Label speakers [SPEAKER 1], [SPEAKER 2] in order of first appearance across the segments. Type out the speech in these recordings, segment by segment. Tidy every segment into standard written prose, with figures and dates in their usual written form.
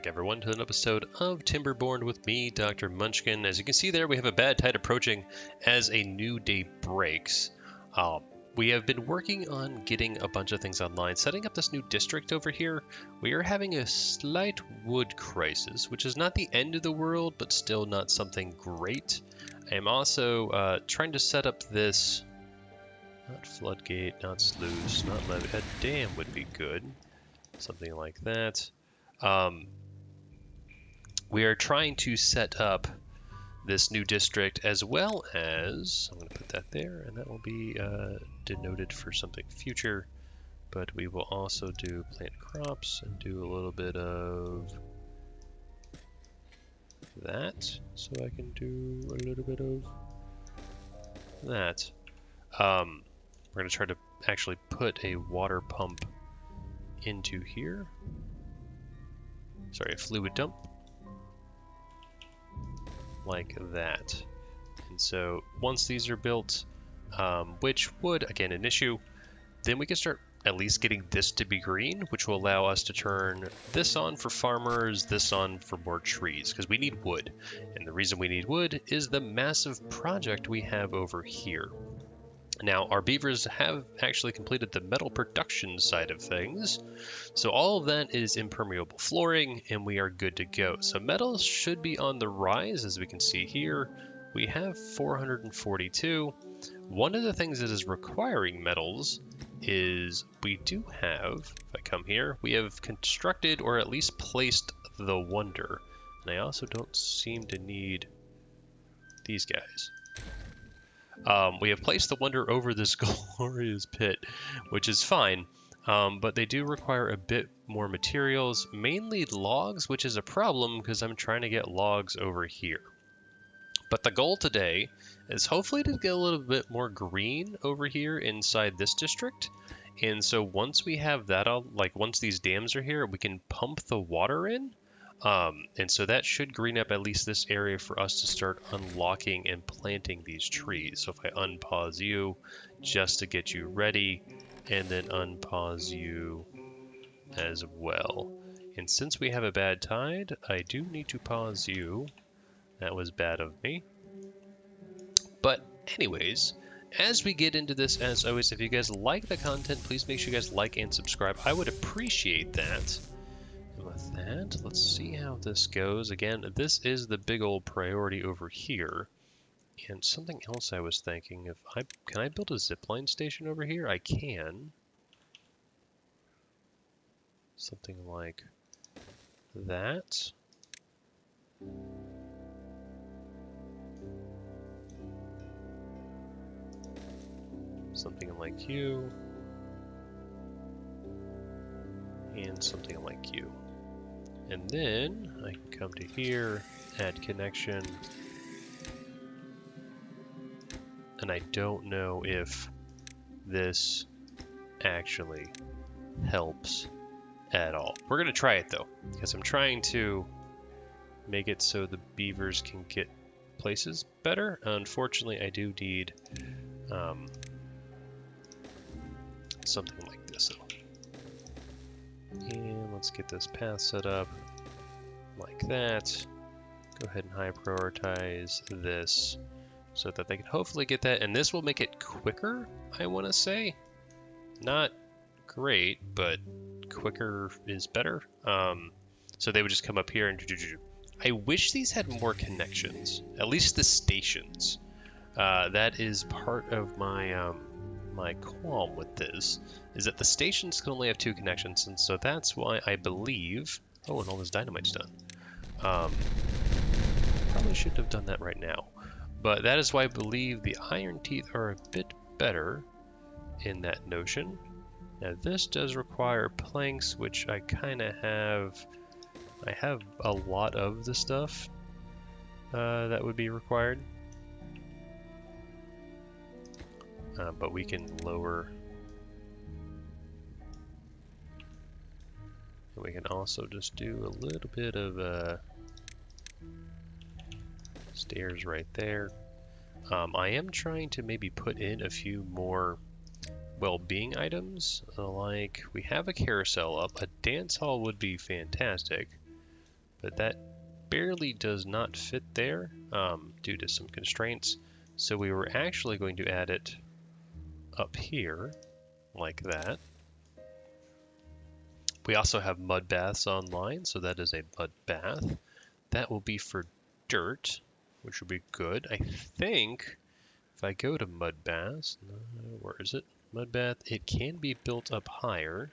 [SPEAKER 1] back, everyone, to an episode of Timberborn with me, Dr. Munchkin. As you can see there, we have a bad tide approaching as a new day breaks. We have been working on getting a bunch of things online, setting up this new district over here. We are having a slight wood crisis, which is not the end of the world, but still not something great. I am also trying to set up this, not floodgate, not sluice, not levee. A dam would be good. Something like that. We are trying to set up this new district as well as, I'm going to put that there, and that will be denoted for something future, but we will also do plant crops and do a little bit of that, so I can do a little bit of that. We're going to try to actually put a water pump into here. Sorry, a fluid dump. Like that. And so once these are built, which would, again, an issue, then we can start at least getting this to be green, which will allow us to turn this on for farmers, this on for more trees, because we need wood. And the reason we need wood is the massive project we have over here. Now, our beavers have actually completed the metal production side of things, so all of that is impermeable flooring, and we are good to go. So metals should be on the rise, as we can see here. We have 442. One of the things that is requiring metals is we do have, if I come here, we have constructed or at least placed the Wonder. And I also don't seem to need these guys. We have placed the Wonder over this glorious pit, which is fine, but they do require a bit more materials, mainly logs, which is a problem because I'm trying to get logs over here. But the goal today is hopefully to get a little bit more green over here inside this district. And so once we have that, like once these dams are here, we can pump the water in. And so that should green up at least this area for us to start unlocking and planting these trees. So if I unpause you just to get you ready, and then unpause you as well. And since we have a bad tide, I do need to pause you. That was bad of me. But anyways, as we get into this, as always, if you guys like the content, please make sure you guys like and subscribe. I would appreciate that. With that, let's see how this goes. Again, this is the big old priority over here. And something else I was thinking, can I build a zipline station over here? I can. Something like that. Something like you. And something like you. And then I can come to here, add connection, and I don't know if this actually helps at all. We're going to try it though, because I'm trying to make it so the beavers can get places better. Unfortunately, I do need something like this though. And let's get this path set up like that. Go ahead and high prioritize this so that they can hopefully get that. And this will make it quicker, I want to say. Not great, but quicker is better. So they would just come up here and do. I wish these had more connections, at least the stations. That is part of my my qualm with this, is that the stations can only have 2 connections, and so that's why I believe... Oh, and all this dynamite's done. Probably shouldn't have done that right now. But that is why I believe the iron teeth are a bit better in that notion. Now this does require planks, which I kind of have... I have a lot of the stuff that would be required. But we can lower... And we can also just do a little bit of stairs right there. I am trying to maybe put in a few more well-being items. Like, we have a carousel up. A dance hall would be fantastic. but that barely does not fit there due to some constraints. So we were actually going to add it up here like that. We also have mud baths online, so that is a mud bath. That will be for dirt, which will be good. I think if I go to mud baths, where is it? Mud bath, it can be built up higher.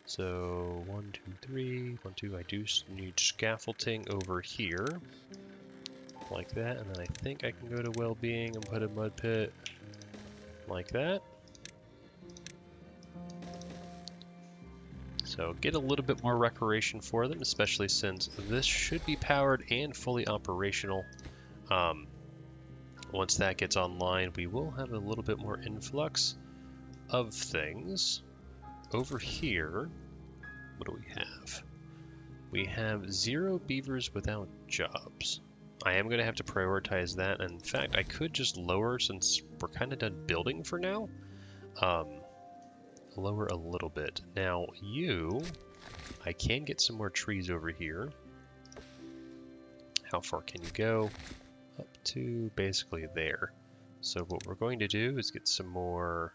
[SPEAKER 1] So 1, 2, 3, 1, 2, I do need scaffolding over here. Like that, and then I think I can go to well-being and put a mud pit like that. So get a little bit more recreation for them, especially since this should be powered and fully operational. Once that gets online, we will have a little bit more influx of things. Over here, what do we have? We have 0 beavers without jobs. I am going to have to prioritize that. In fact, I could just lower, since we're kind of done building for now. Lower a little bit. Now, I can get some more trees over here. How far can you go? Up to basically there. So what we're going to do is get some more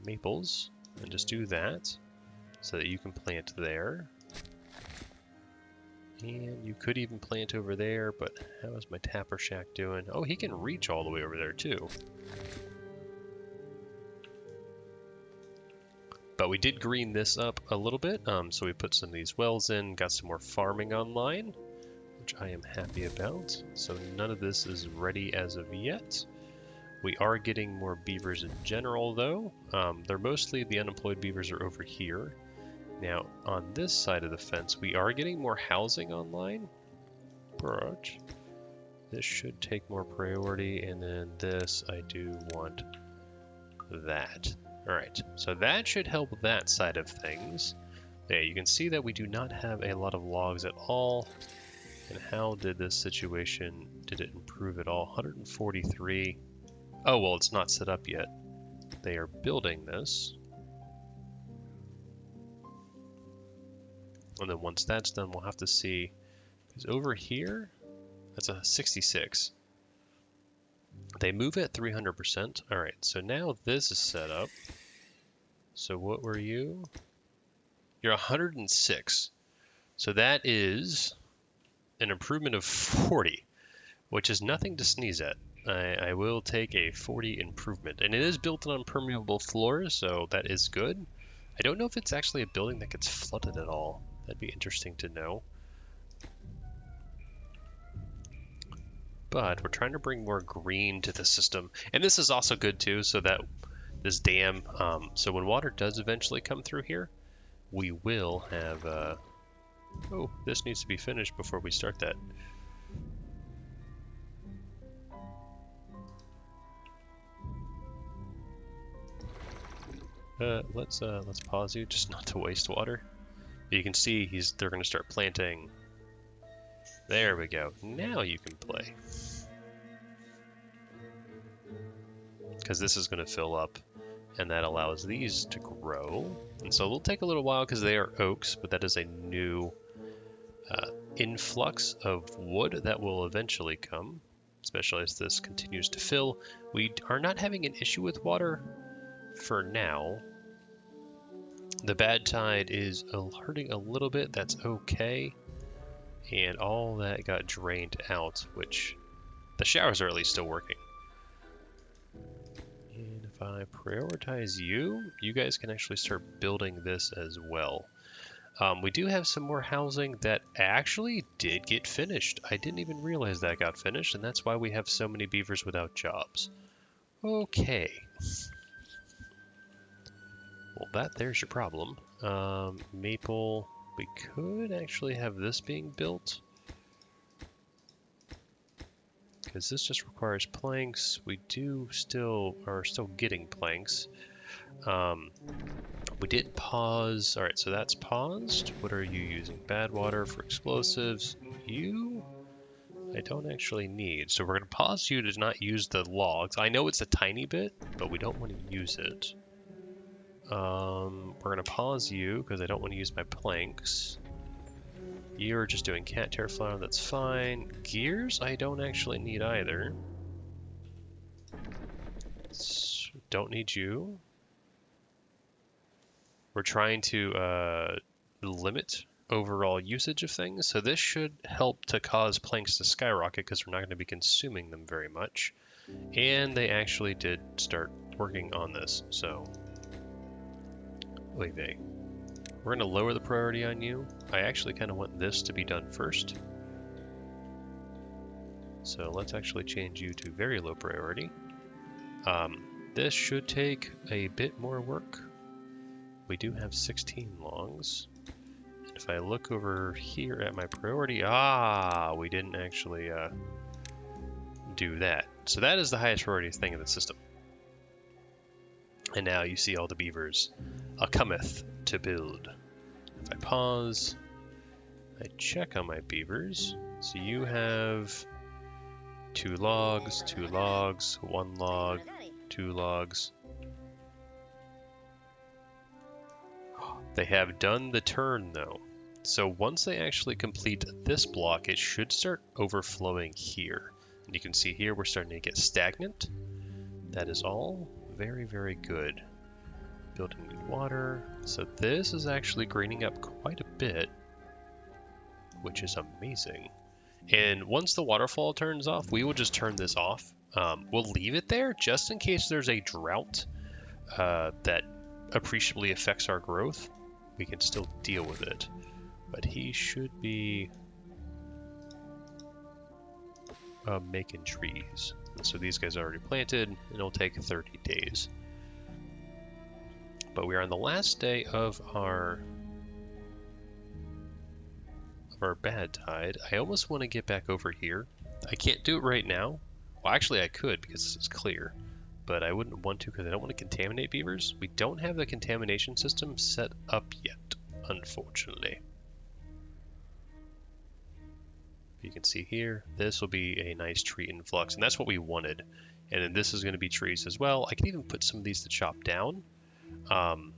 [SPEAKER 1] maples and just do that so that you can plant there. And you could even plant over there, but how is my Tapper Shack doing? Oh, he can reach all the way over there too. But we did green this up a little bit, so we put some of these wells in, got some more farming online, which I am happy about. So none of this is ready as of yet. We are getting more beavers in general though. They're mostly, the unemployed beavers are over here. Now on this side of the fence, we are getting more housing online, but this should take more priority, and then this, I do want that. Alright, so that should help that side of things. Yeah, you can see that we do not have a lot of logs at all. And how did this situation, did it improve at all? 143. Oh, well, it's not set up yet. They are building this. And then once that's done, we'll have to see. Because over here, that's a 66. They move at 300%. All right, so now this is set up. So what were you? You're 106. So that is an improvement of 40, which is nothing to sneeze at. I will take a 40 improvement. And it is built on permeable floors, so that is good. I don't know if it's actually a building that gets flooded at all. That'd be interesting to know. But we're trying to bring more green to the system. And this is also good too, so that this dam, so when water does eventually come through here, we will have, oh, this needs to be finished before we start that. Let's pause you, just not to waste water. You can see they're gonna start planting. There we go. Now you can play. Because this is gonna fill up, and that allows these to grow. And so it'll take a little while because they are oaks, but that is a new influx of wood that will eventually come, especially as this continues to fill. We are not having an issue with water for now. The Badtide is hurting a little bit, that's okay. And all that got drained out, which the showers are at least still working. And if I prioritize you, you guys can actually start building this as well. We do have some more housing that actually did get finished. I didn't even realize that got finished, and that's why we have so many beavers without jobs. Okay. Well, there's your problem. Maple, we could actually have this being built. Because this just requires planks. We are still getting planks. We did pause. All right, so that's paused. What are you using? Bad water for explosives. I don't actually need. So we're going to pause you to not use the logs. I know it's a tiny bit, but we don't want to use it. We're going to pause you because I don't want to use my planks. You're just doing cattail flour, that's fine. Gears, I don't actually need either. Don't need you. We're trying to limit overall usage of things, so this should help to cause planks to skyrocket because we're not going to be consuming them very much. And they actually did start working on this, so we're going to lower the priority on you. I actually kind of want this to be done first. So let's actually change you to very low priority. This should take a bit more work. We do have 16 logs. And if I look over here at my priority, we didn't actually do that. So that is the highest priority thing in the system. And now you see all the beavers cometh to build. If I pause, I check on my beavers. So you have 2 logs, 2 logs, 1 log, 2 logs. They have done the turn though. So once they actually complete this block, it should start overflowing here. And you can see here we're starting to get stagnant. That is all very, very good. Building new water. So this is actually greening up quite a bit, which is amazing. And once the waterfall turns off, we will just turn this off. We'll leave it there just in case there's a drought that appreciably affects our growth. We can still deal with it. But he should be making trees. And so these guys are already planted, and it'll take 30 days. But we are on the last day of our Badtide. I almost want to get back over here. I can't do it right now. Well, actually I could because this is clear, but I wouldn't want to because I don't want to contaminate beavers. We don't have the contamination system set up yet, unfortunately. You can see here, this will be a nice tree influx, and that's what we wanted. And then this is going to be trees as well. I can even put some of these to chop down. And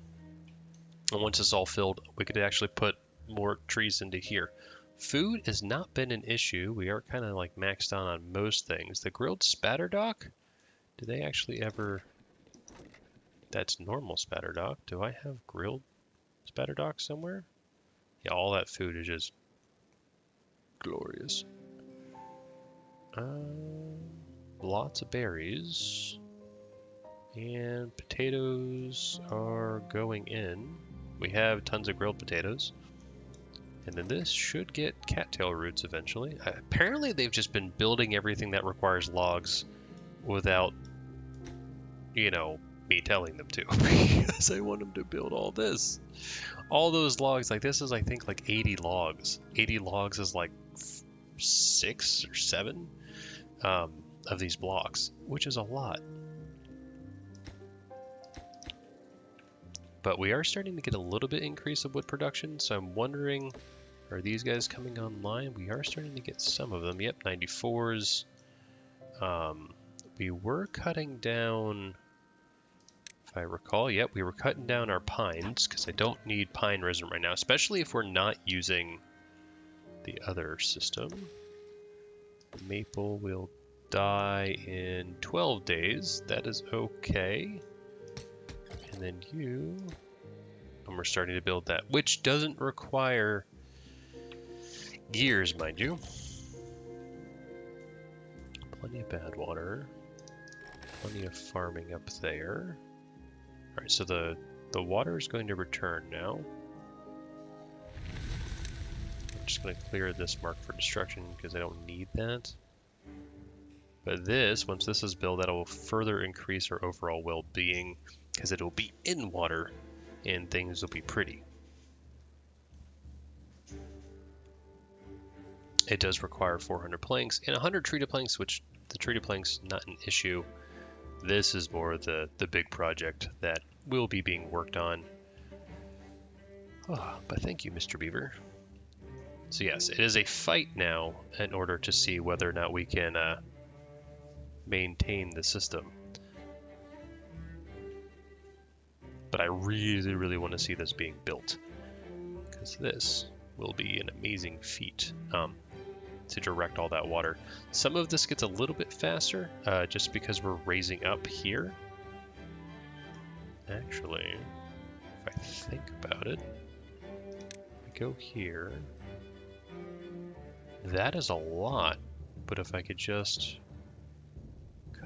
[SPEAKER 1] once it's all filled, we could actually put more trees into here. Food has not been an issue. We are kind of like maxed out on most things. The grilled spatterdock, do they actually ever... That's normal spatterdock. Do I have grilled spatterdock somewhere? Yeah, all that food is just glorious. Lots of berries. And potatoes are going in. We have tons of grilled potatoes. And then this should get cattail roots eventually. Apparently they've just been building everything that requires logs without, you know, me telling them to. Because I want them to build all this. All those logs, like this is I think like 80 logs. 80 logs is like 6 or 7 of these blocks, which is a lot. But we are starting to get a little bit increase of wood production, so I'm wondering, are these guys coming online? We are starting to get some of them. Yep, 94s. We were cutting down, if I recall, yep, we were cutting down our pines, because I don't need pine resin right now, especially if we're not using the other system. Maple will die in 12 days. That is okay. And then you, and we're starting to build that, which doesn't require gears, mind you. Plenty of bad water, plenty of farming up there. All right, so the water is going to return now. I'm just going to clear this mark for destruction because I don't need that. But this, once this is built, that will further increase our overall well-being because it will be in water and things will be pretty. It does require 400 planks and 100 treated planks, which the treated planks not an issue. This is more the big project that will be being worked on. Oh, but thank you, Mr. Beaver. So yes, it is a fight now in order to see whether or not we can maintain the system. But I really, really want to see this being built. Because this will be an amazing feat to direct all that water. Some of this gets a little bit faster just because we're raising up here. Actually, if I think about it, I go here. That is a lot, but if I could just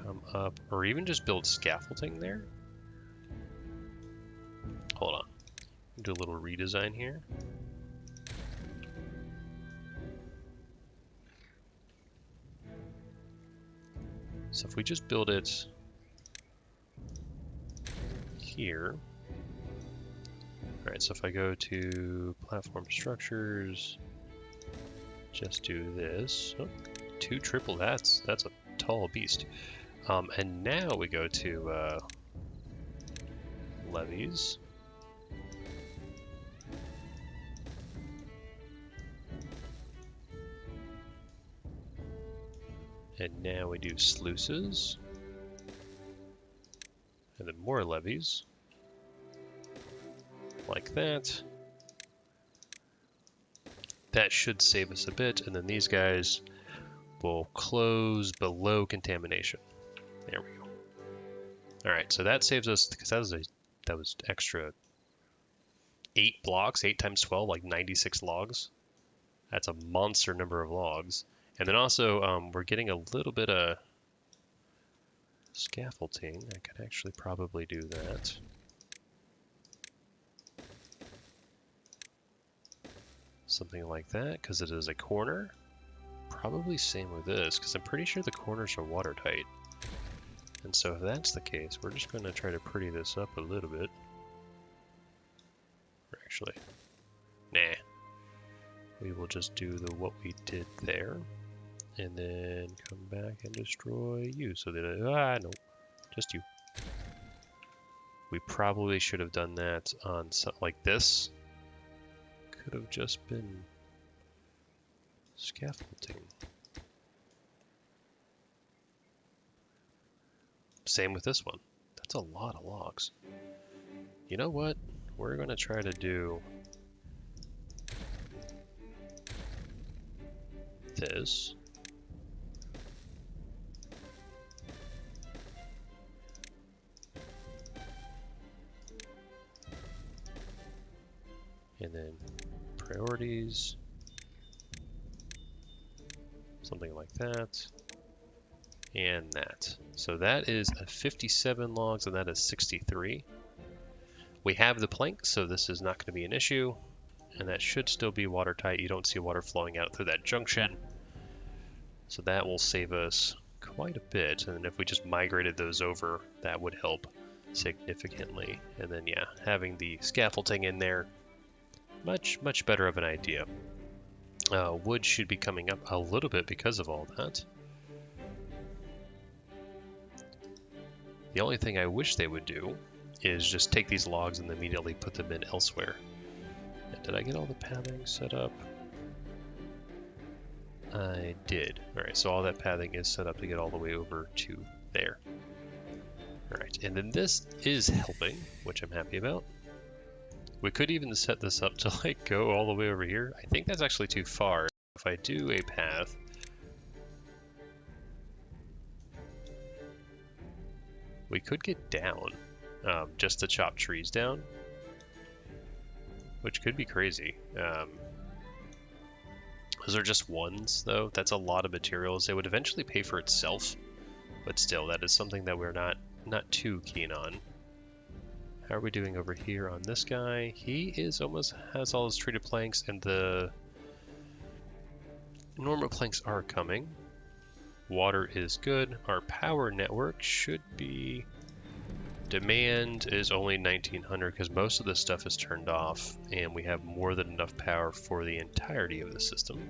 [SPEAKER 1] come up, or even just build scaffolding there. Hold on, do a little redesign here. So if we just build it here. All right, so if I go to platform structures, just do this. Oh, 2 triple, that's a tall beast. And now we go to levees. And now we do sluices. And then more levees. Like that. That should save us a bit, and then these guys will close below contamination. There we go. Alright, so that saves us, because that was extra 8 blocks, 8 times 12, like 96 logs. That's a monster number of logs. And then also, we're getting a little bit of scaffolding. I could actually probably do that. Something like that, because it is a corner. Probably same with this, because I'm pretty sure the corners are watertight. And so if that's the case, we're just going to try to pretty this up a little bit. Or actually, nah. We will just do what we did there. And then come back and destroy you. So that, no, just you. We probably should have done that on something like this. Could have just been scaffolding. Same with this one. That's a lot of logs. You know what? We're going to try to do this. And then priorities. Something like that. And that. So that is a 57 logs, and that is 63. We have the plank, so this is not going to be an issue. And that should still be watertight. You don't see water flowing out through that junction. So that will save us quite a bit. And if we just migrated those over, that would help significantly. And then, yeah, having the scaffolding in there, much better of an idea. Wood should be coming up a little bit because of all that. The only thing I wish they would do is just take these logs and immediately put them in elsewhere. And did I get all the pathing set up? I did. Alright, so all that pathing is set up to get all the way over to there. Alright, and then this is helping, which I'm happy about. We could even set this up to like go all the way over here. I think that's actually too far. If I do a path, we could get down just to chop trees down, which could be crazy. Those are just ones though. That's a lot of materials. It would eventually pay for itself, but still, that is something that we're not too keen on. How are we doing over here on this guy? He is almost has all his treated planks, and the normal planks are coming. Water is good. Our power network should be... Demand is only 1900 because most of this stuff is turned off, and we have more than enough power for the entirety of the system.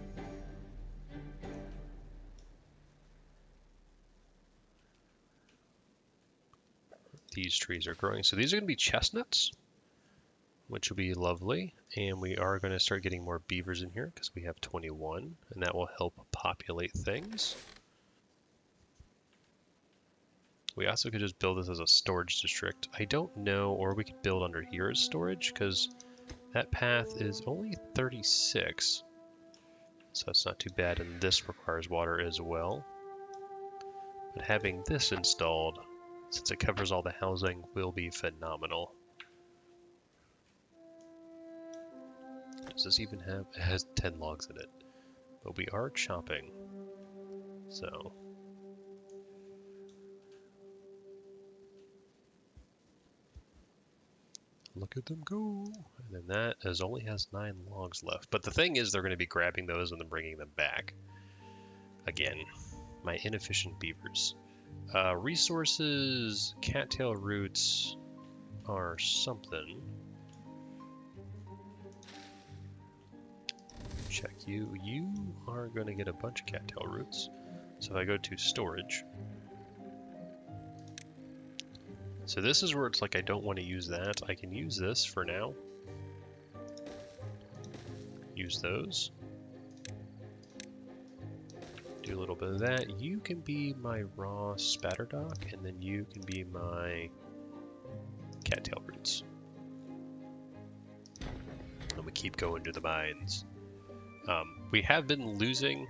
[SPEAKER 1] These trees are growing. So these are going to be chestnuts, which will be lovely. And we are going to start getting more beavers in here because we have 21, and that will help populate things. We also could just build this as a storage district. I don't know, or we could build under here as storage, because That path is only 36, so that's not too bad, and this requires water as well. But having this installed, since it covers all the housing, will be phenomenal. Does this even have... It has 10 logs in it. But we are chopping. So... Look at them go! And then that only has 9 logs left. But the thing is, they're going to be grabbing those and then bringing them back. Again, my inefficient beavers. Resources, cattail roots are something. Check you. You are going to get a bunch of cattail roots. So if I go to storage. So this is where it's like I don't want to use that. I can use this for now. Use those. Do a little bit of that. You can be my raw spatterdock, and then you can be my cattail roots. And we keep going to the mines. We have been losing.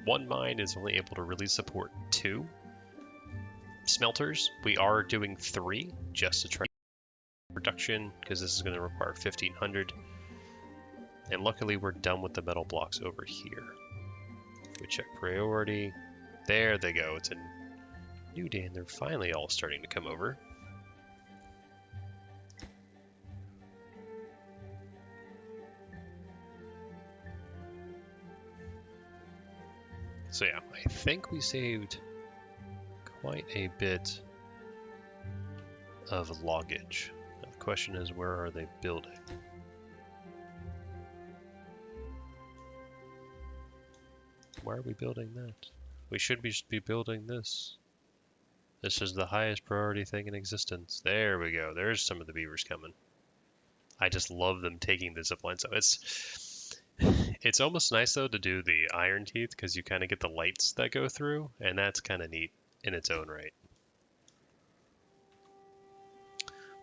[SPEAKER 1] One mine is only able to really support 2 smelters. We are doing 3 just to try production, because this is going to require 1,500. And luckily we're done with the metal blocks over here. We check priority. There they go. It's a new day, and they're finally all starting to come over. So yeah, I think we saved quite a bit of loggage. Now the question is, where are they building? Why are we building that? We should be building this. This is the highest priority thing in existence. There we go. There's some of the beavers coming. I just love them taking the zipline. So it's almost nice though to do the iron teeth, because you kind of get the lights that go through, and that's kind of neat in its own right.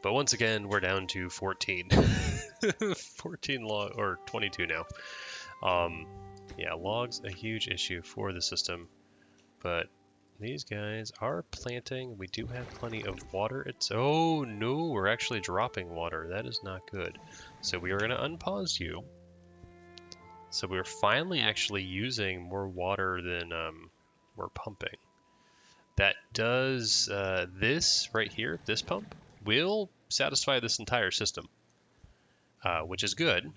[SPEAKER 1] But once again, we're down to 14. 14 log, or 22 now. Yeah, logs a huge issue for the system, but these guys are planting. We do have plenty of water. Oh no, we're actually dropping water. That is not good. So we are going to unpause you. So we're finally actually using more water than we're pumping. That does this right here, this pump, will satisfy this entire system, which is good.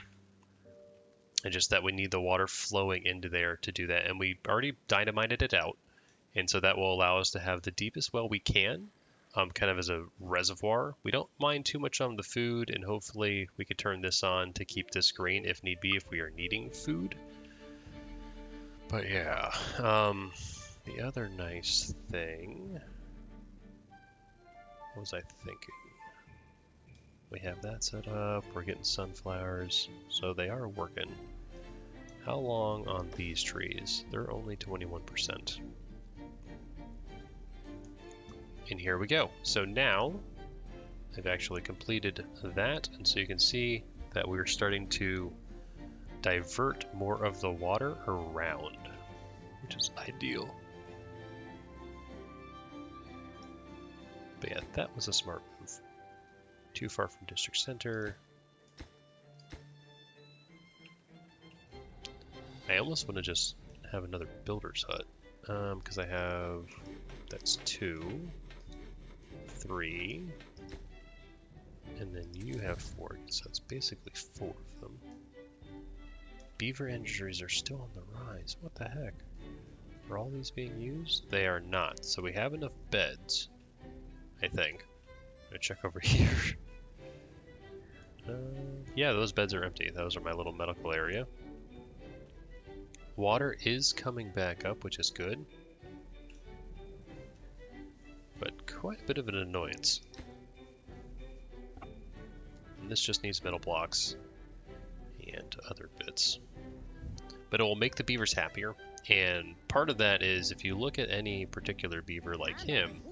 [SPEAKER 1] And just that we need the water flowing into there to do that. And we already dynamited it out. And so that will allow us to have the deepest well we can, kind of as a reservoir. We don't mind too much on the food, and hopefully we could turn this on to keep this green if need be, if we are needing food. But yeah, the other nice thing, what was I thinking? We have that set up, we're getting sunflowers, so they are working. How long on these trees? They're only 21%. And here we go. So now I've actually completed that, and so you can see that we're starting to divert more of the water around, which is ideal. But yeah, that was a smart move. Too far from district center. I almost want to just have another builder's hut, because I have, that's 2, 3, and then you have 4, so it's basically 4 of them. Beaver injuries are still on the rise. What the heck? Are all these being used? They are not. So we have enough beds, I think. I'm gonna check over here. Yeah, those beds are empty. Those are my little medical area. Water is coming back up, which is good. But quite a bit of an annoyance. And this just needs metal blocks and other bits. But it will make the beavers happier. And part of that is if you look at any particular beaver like him,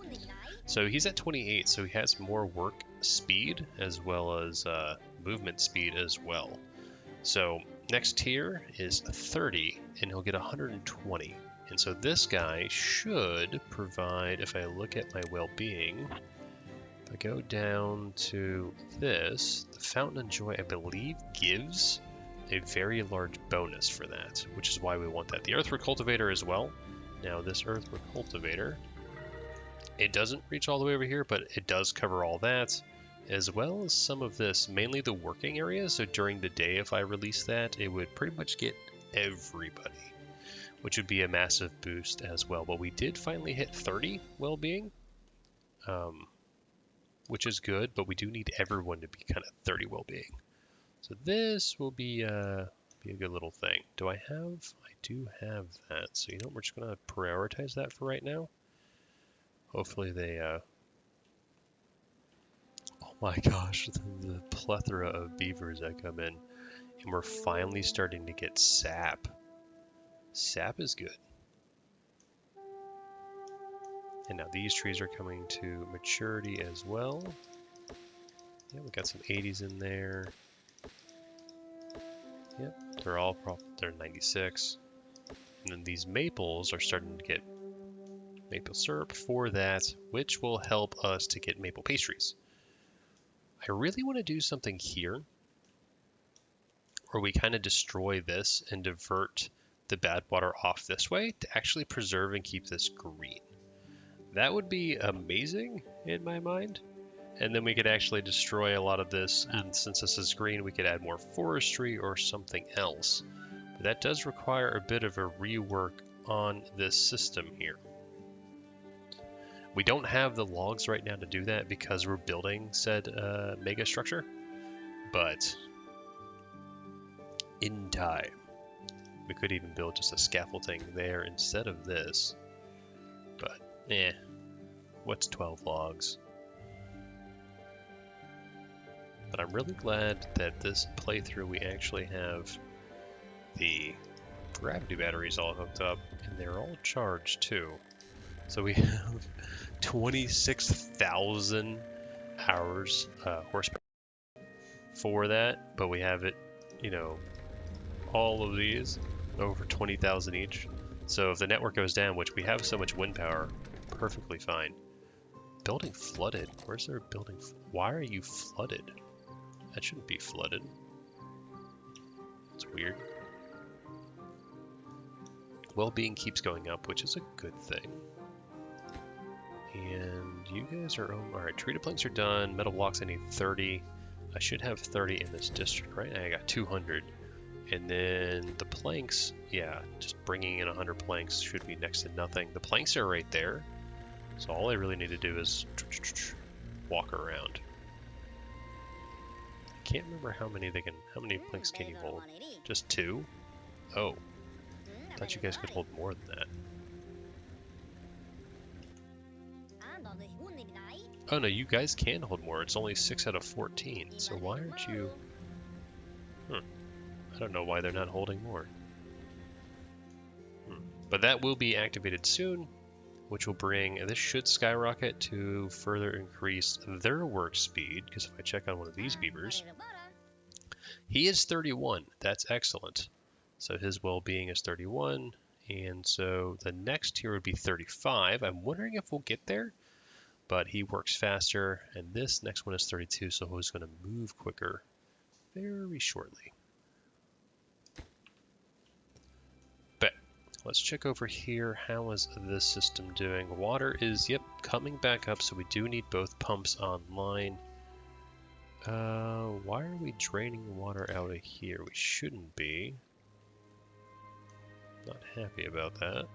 [SPEAKER 1] so he's at 28, so he has more work speed as well as movement speed as well. So next tier is 30, and he'll get 120. And so this guy should provide, if I look at my well-being, if I go down to this, the Fountain of Joy, I believe, gives a very large bonus for that, which is why we want that. The Earthwork Cultivator as well. Now this Earthwork Cultivator, it doesn't reach all the way over here, but it does cover all that, as well as some of this, mainly the working area. So during the day, if I release that, it would pretty much get everybody, which would be a massive boost as well. But we did finally hit 30 well-being, which is good, but we do need everyone to be kind of 30 well-being. So this will be a good little thing. Do I have? I do have that. So you know what? We're just going to prioritize that for right now. Hopefully they... oh my gosh, the plethora of beavers that come in. And we're finally starting to get sap. Sap is good. And now these trees are coming to maturity as well. Yeah, we got some 80s in there. Yep, they're 96. And then these maples are starting to get maple syrup for that, which will help us to get maple pastries. I really want to do something here where we kind of destroy this and divert the bad water off this way to actually preserve and keep this green. That would be amazing in my mind. And then we could actually destroy a lot of this, and since this is green, we could add more forestry or something else. But that does require a bit of a rework on this system here. We don't have the logs right now to do that because we're building said mega structure, but in time, we could even build just a scaffolding there instead of this. But, what's 12 logs? But I'm really glad that this playthrough we actually have the gravity batteries all hooked up, and they're all charged too. So we have 26,000 hours horsepower for that, but we have it, you know, all of these over 20,000 each. So if the network goes down, which we have so much wind power, perfectly fine. Building flooded. Where's their building? Why are you flooded? That shouldn't be flooded. It's weird. Well-being keeps going up, which is a good thing. And you guys are... Alright, treated planks are done. Metal blocks, I need 30. I should have 30 in this district, right? I got 200. And then the planks, yeah, just bringing in 100 planks should be next to nothing. The planks are right there. So all I really need to do is walk around. I can't remember how many planks can you hold? Just 2? Oh. I thought you guys could hold more than that. Oh no, you guys can hold more. It's only 6 out of 14. So why aren't you... I don't know why they're not holding more. But that will be activated soon, which will bring... This should skyrocket to further increase their work speed, because if I check on one of these beavers, he is 31. That's excellent. So his well-being is 31, and so the next tier would be 35. I'm wondering if we'll get there, but he works faster, and this next one is 32, so he's going to move quicker very shortly. But let's check over here. How is this system doing? Water is, yep, coming back up, so we do need both pumps online. Why are we draining water out of here? We shouldn't be. Not happy about that.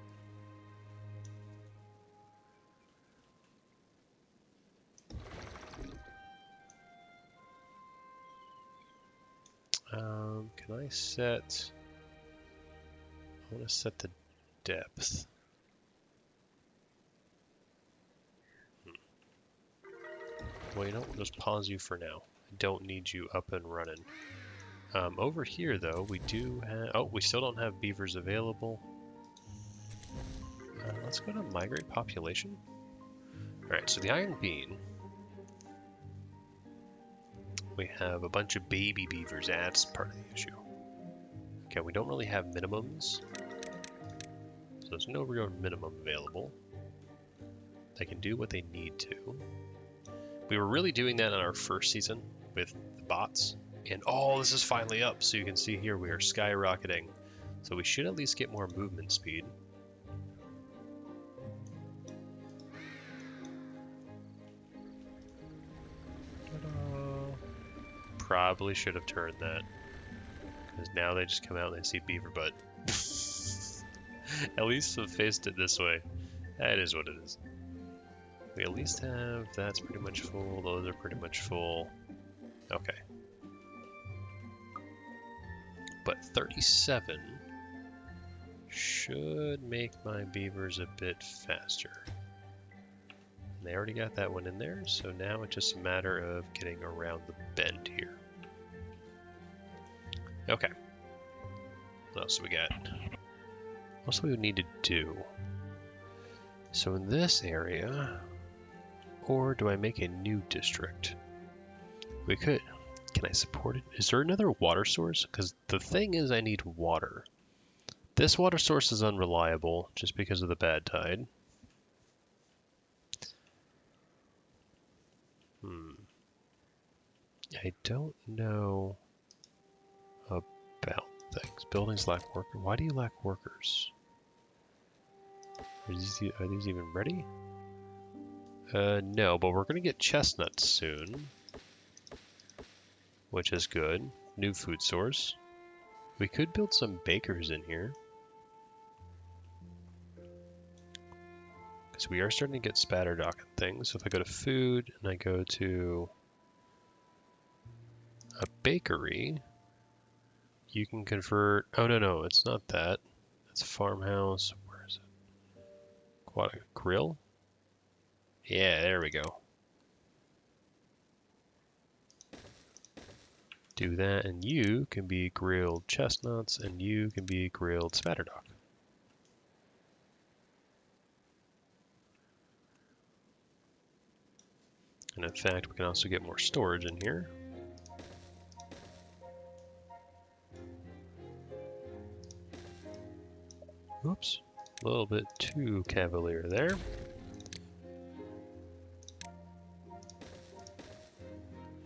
[SPEAKER 1] Can I set... I want to set the depth. Well, you know, we'll just pause you for now. I don't need you up and running. Over here, though, we do have... Oh, we still don't have beavers available. Let's go to migrate population. Alright, so the iron bean. we have a bunch of baby beavers. That's part of the issue. Okay, we don't really have minimums. So there's no real minimum available. They can do what they need to. We were really doing that in our first season with the bots. And oh, this is finally up. So you can see here we are skyrocketing. So we should at least get more movement speed. Probably should have turned that. Because now they just come out and they see beaver butt. At least have faced it this way. That is what it is. We at least have, that's pretty much full, those are pretty much full. Okay. But 37 should make my beavers a bit faster. And they already got that one in there, so now it's just a matter of getting around the bend here. Okay. What else do we got? What else do we need to do? So in this area, or do I make a new district? We could. Can I support it? Is there another water source? Because the thing is I need water. This water source is unreliable just because of the Badtide. I don't know about things. Buildings lack workers. Why do you lack workers? Are these even ready? No, but we're going to get chestnuts soon. Which is good. New food source. We could build some bakers in here. Because we are starting to get spatterdock and things. So if I go to food and I go to a bakery, you can convert... Oh, no, it's not that. It's a farmhouse. Where is it? Aqueduct grill? Yeah, there we go. Do that, and you can be grilled chestnuts, and you can be grilled spatterdock. And in fact, we can also get more storage in here. Oops, a little bit too cavalier there.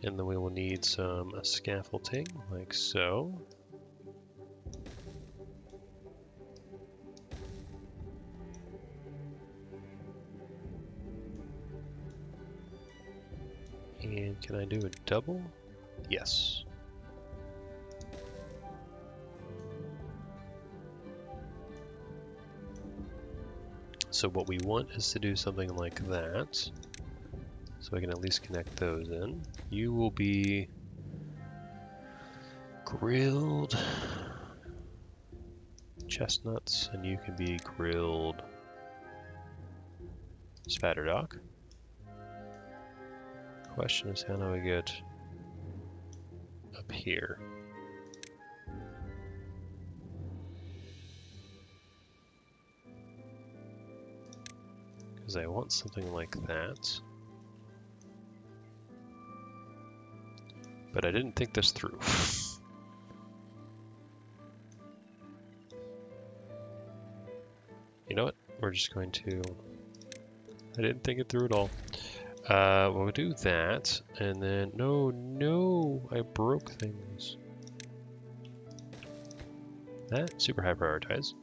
[SPEAKER 1] And then we will need some scaffolding, like so. And can I do a double? Yes. So what we want is to do something like that. So I can at least connect those in. You will be grilled chestnuts, and you can be grilled spatterdock. Question is, how do I get up here? Because I want something like that. But I didn't think this through. You know what? We're just going to... I didn't think it through at all. We'll do that, and then... No, I broke things. That, super high prioritize.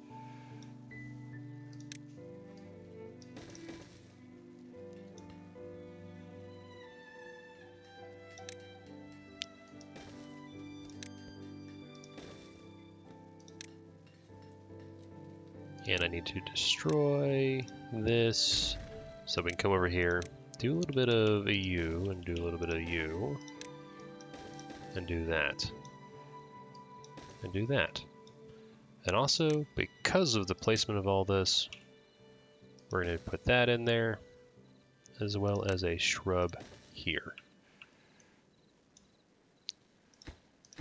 [SPEAKER 1] And I need to destroy this, so we can come over here, do a little bit of a U, and do a little bit of U, and do that, and do that. And also, because of the placement of all this, we're going to put that in there, as well as a shrub here.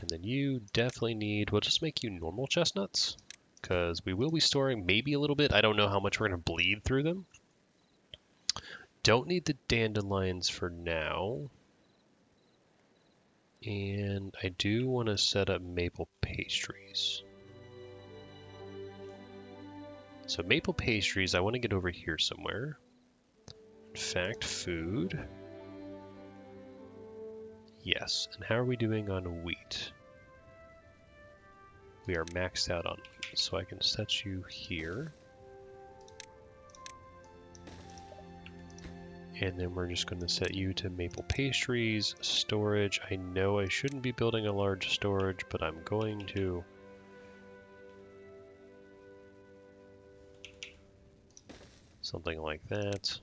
[SPEAKER 1] And then you definitely need, we'll just make you normal chestnuts, because we will be storing maybe a little bit. I don't know how much we're going to bleed through them. Don't need the dandelions for now. And I do want to set up maple pastries. So maple pastries, I want to get over here somewhere. In fact, food. Yes. And how are we doing on wheat? We are maxed out on wheat, so I can set you here. And then we're just going to set you to maple pastries, storage. I know I shouldn't be building a large storage, but I'm going to. Something like that.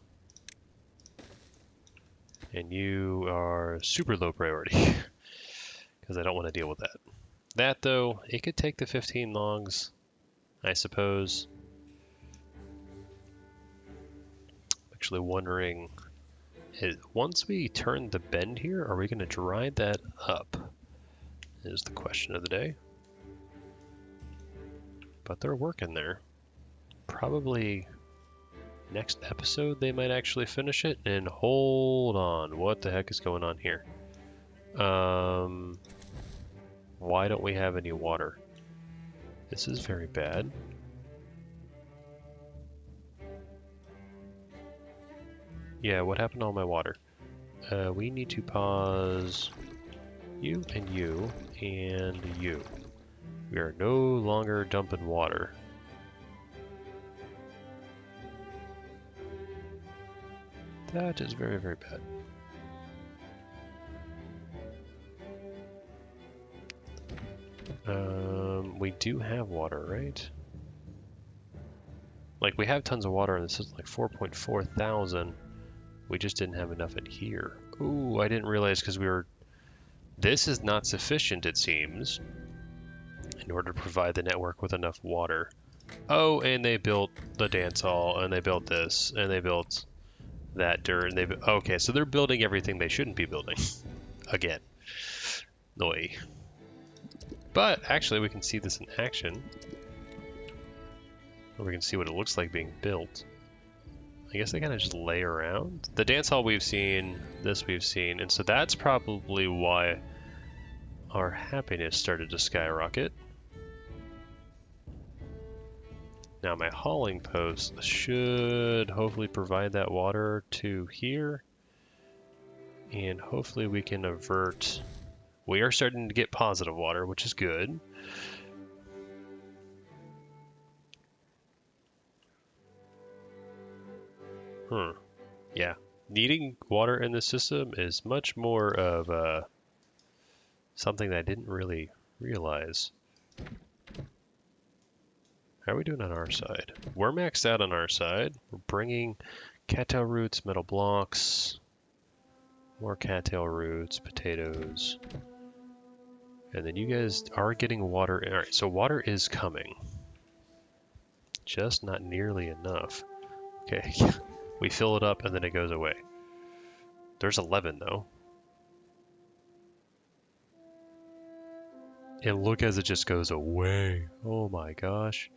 [SPEAKER 1] And you are super low priority because I don't want to deal with that. That though, it could take the 15 logs, I suppose. Actually wondering, once we turn the bend here, are we going to dry that up? Is the question of the day. But they're working there. Probably next episode they might actually finish it. And hold on, what the heck is going on here? Why don't we have any water? This is very bad. Yeah, what happened to all my water? We need to pause you and you and you. We are no longer dumping water. That is very, very bad. We do have water, right? Like, we have tons of water, and this is like 4.4 thousand. We just didn't have enough in here. Ooh, I didn't realize because we were... This is not sufficient, it seems, in order to provide the network with enough water. Oh, and they built the dance hall, and they built this, and they built that dirt, and they... Okay, so they're building everything they shouldn't be building. Again. Noi. But, actually, we can see this in action. Or we can see what it looks like being built. I guess they kind of just lay around. The dance hall we've seen, this we've seen, and so that's probably why our happiness started to skyrocket. Now my hauling post should hopefully provide that water to here. And hopefully we can avert... We are starting to get positive water, which is good. Yeah. Needing water in the system is much more of something that I didn't really realize. How are we doing on our side? We're maxed out on our side. We're bringing cattail roots, metal blocks, more cattail roots, potatoes. And then you guys are getting water. All right, so water is coming. Just not nearly enough. Okay, we fill it up and then it goes away. There's 11 though. And look as it just goes away. Oh my gosh.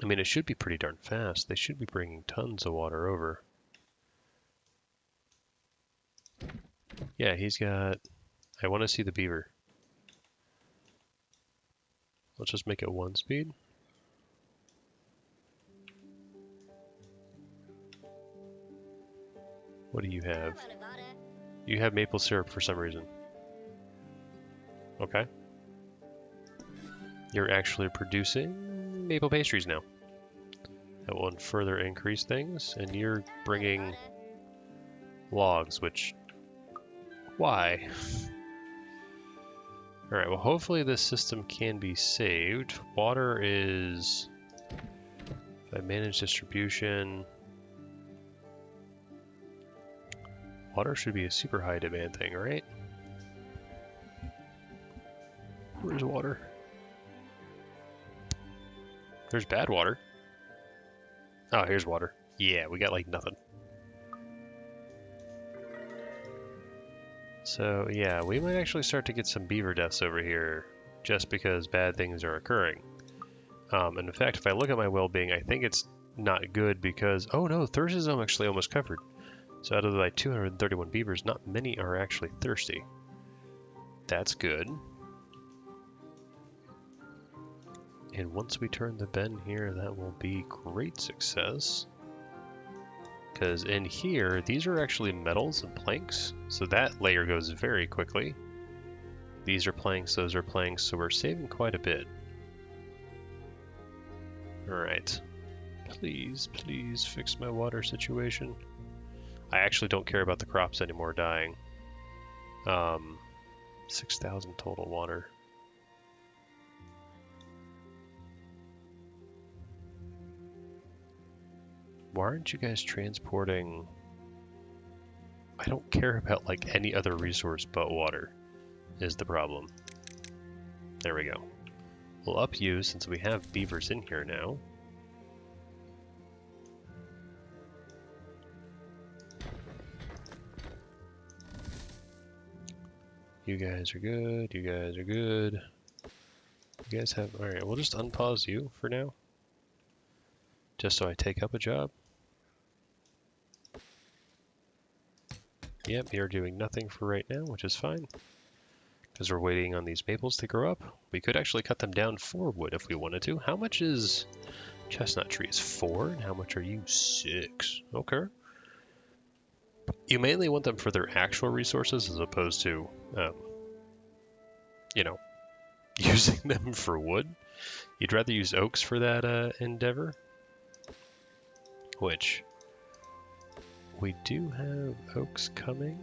[SPEAKER 1] I mean, it should be pretty darn fast. They should be bringing tons of water over. Yeah, he's got... I want to see the beaver. Let's just make it 1 speed. What do you have? You have maple syrup for some reason. Okay. You're actually producing maple pastries now. That will further increase things, and you're bringing logs, which... Why? Alright, well hopefully this system can be saved. Water is... If I manage distribution... Water should be a super high demand thing, right? Where's water? There's bad water. Oh, here's water. Yeah, we got like nothing. So yeah, we might actually start to get some beaver deaths over here just because bad things are occurring. And in fact, if I look at my well-being, I think it's not good because, oh no, thirst is actually almost covered. So out of the 231 beavers, not many are actually thirsty. That's good. And once we turn the bend here, that will be great success. Because in here, these are actually metals and planks, so that layer goes very quickly. These are planks, those are planks, so we're saving quite a bit. Alright. Please, please fix my water situation. I actually don't care about the crops anymore dying. 6,000 total water. Why aren't you guys transporting... I don't care about like any other resource but water is the problem. There we go. We'll up you since we have beavers in here now. You guys are good, you guys are good. You guys have... Alright, we'll just unpause you for now. Just so I take up a job. Yep, you're doing nothing for right now, which is fine. Because we're waiting on these maples to grow up. We could actually cut them down for wood if we wanted to. How much is chestnut trees? 4? And how much are you? 6. Okay. You mainly want them for their actual resources as opposed to, you know, using them for wood. You'd rather use oaks for that endeavor. Which... we do have oaks coming.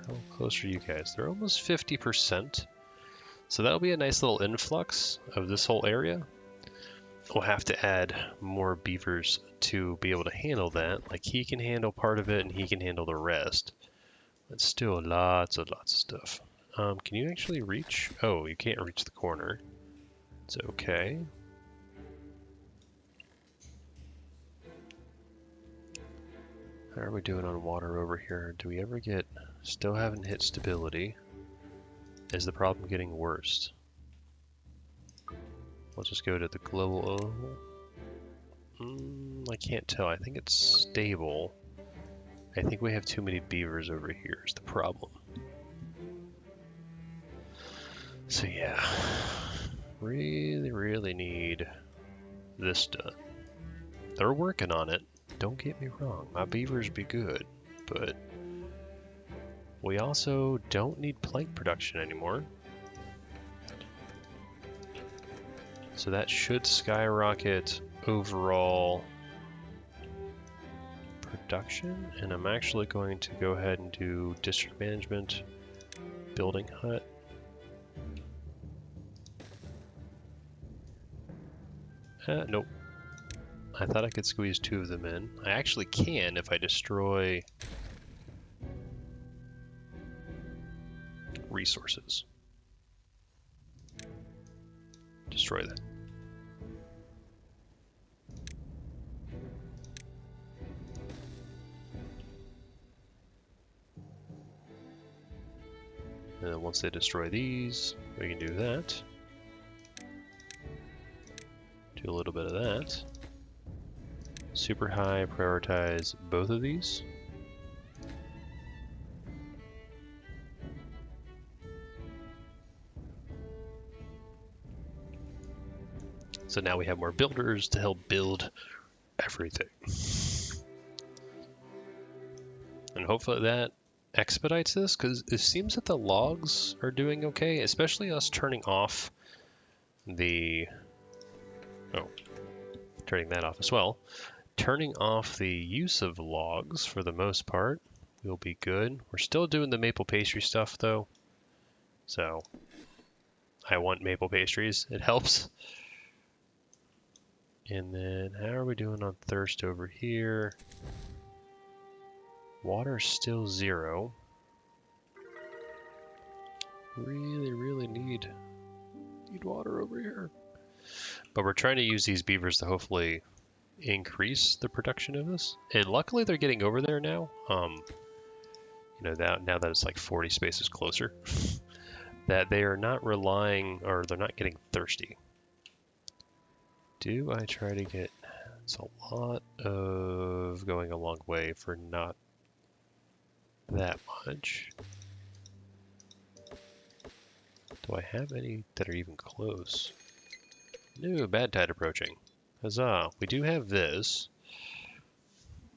[SPEAKER 1] How close are you guys? They're almost 50%. So that'll be a nice little influx of this whole area. We'll have to add more beavers to be able to handle that. Like he can handle part of it and he can handle the rest. But still lots of stuff. Can you actually reach? Oh, you can't reach the corner. It's okay. How are we doing on water over here? Do we ever get... Still haven't hit stability. Is the problem getting worse? Let's just go to the global... I can't tell. I think it's stable. I think we have too many beavers over here is the problem. So yeah. Really need this done. They're working on it. Don't get me wrong, my beavers be good, but we also don't need plank production anymore. So that should skyrocket overall production, and I'm actually going to go ahead and do district management, building hut. Nope. I thought I could squeeze 2 of them in. I actually can if I destroy resources. Destroy that. And then once they destroy these, we can do that. Do a little bit of that. Super high, prioritize both of these. So now we have more builders to help build everything. And hopefully that expedites this, because it seems that the logs are doing okay, especially us turning off the... Oh, turning that off as well. Turning off the use of logs for the most part will be good. We're still doing the maple pastry stuff though. So I want maple pastries. It helps. And then how are we doing on thirst over here? Water's still 0. Really need water over here. But we're trying to use these beavers to hopefully increase the production of this, and luckily they're getting over there now. You know, now that it's like 40 spaces closer, that they are not relying, or they're not getting thirsty. Do I try to get It's a lot of going a long way for not that much. Do I have any that are even close? No, Badtide approaching. Huzzah. We do have this.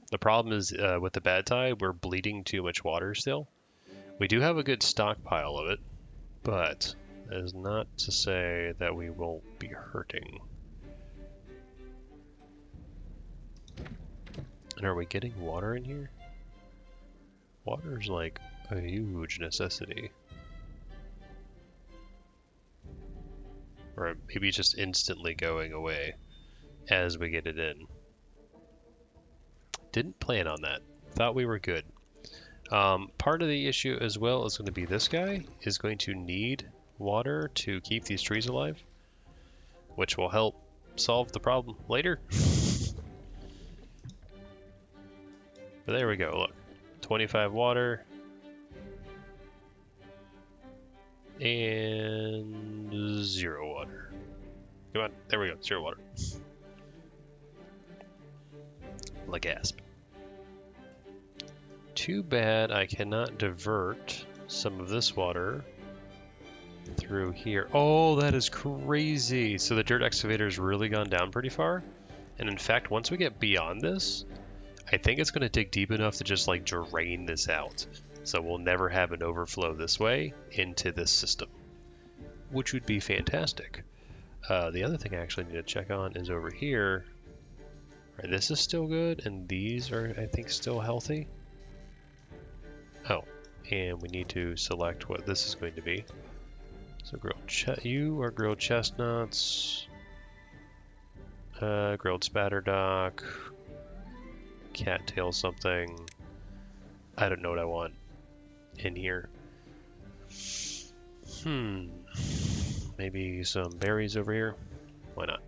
[SPEAKER 1] The problem is with the Badtide, we're bleeding too much water still. We do have a good stockpile of it, but that is not to say that we won't be hurting. And are we getting water in here? Water is like a huge necessity. Or maybe just instantly going away as we get it in. Didn't plan on that. Thought we were good. Part of the issue as well is going to be this guy is going to need water to keep these trees alive, which will help solve the problem later. But there we go, look. 25 water. And 0 water. Come on, there we go, 0 water. La gasp. Too bad I cannot divert some of this water through here. Oh, that is crazy. So the dirt excavator's really gone down pretty far. And in fact, once we get beyond this, I think it's going to dig deep enough to just like drain this out. So we'll never have an overflow this way into this system, which would be fantastic. The other thing I actually need to check on is over here. All right, this is still good, and these are, I think, still healthy. Oh, and we need to select what this is going to be. So you are grilled chestnuts, grilled spatterdock, cattail something. I don't know what I want in here. Maybe some berries over here. Why not?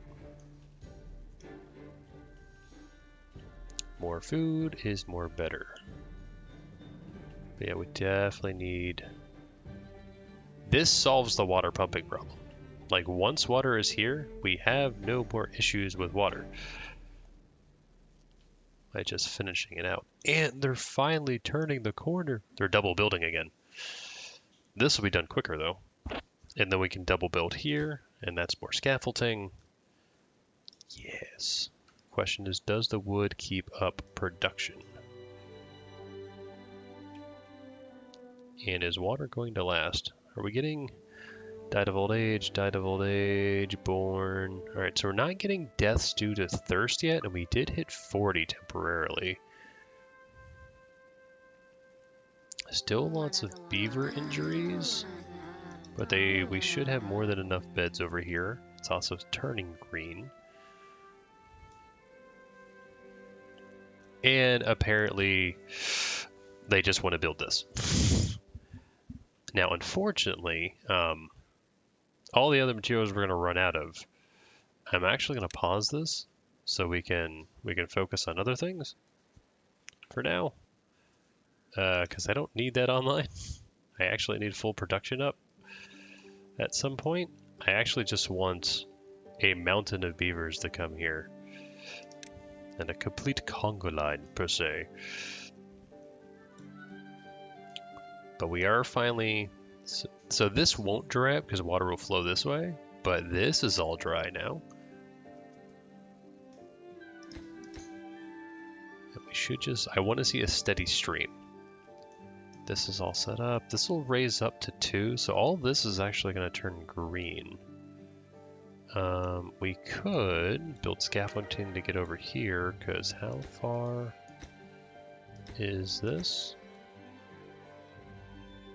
[SPEAKER 1] More food is more better. But yeah, we definitely need... This solves the water pumping problem. Like, once water is here, we have no more issues with water. By just finishing it out. And they're finally turning the corner. They're double building again. This will be done quicker, though. And then we can double build here, and that's more scaffolding. Yes. Question is, does the wood keep up production? And is water going to last? Are we getting died of old age, born? Alright, so we're not getting deaths due to thirst yet, and we did hit 40 temporarily. Still lots of beaver injuries, but we should have more than enough beds over here. It's also turning green. And apparently, they just want to build this. Now, unfortunately, all the other materials we're going to run out of. I'm actually going to pause this so we can focus on other things for now, because I don't need that online. I actually need full production up at some point. I actually just want a mountain of beavers to come here. And a complete Congo line, per se. But we are finally... So this won't dry up because water will flow this way, but this is all dry now. And we should just... I want to see a steady stream. This is all set up. This will raise up to 2, so all of this is actually going to turn green. We could build scaffolding to get over here, because how far is this?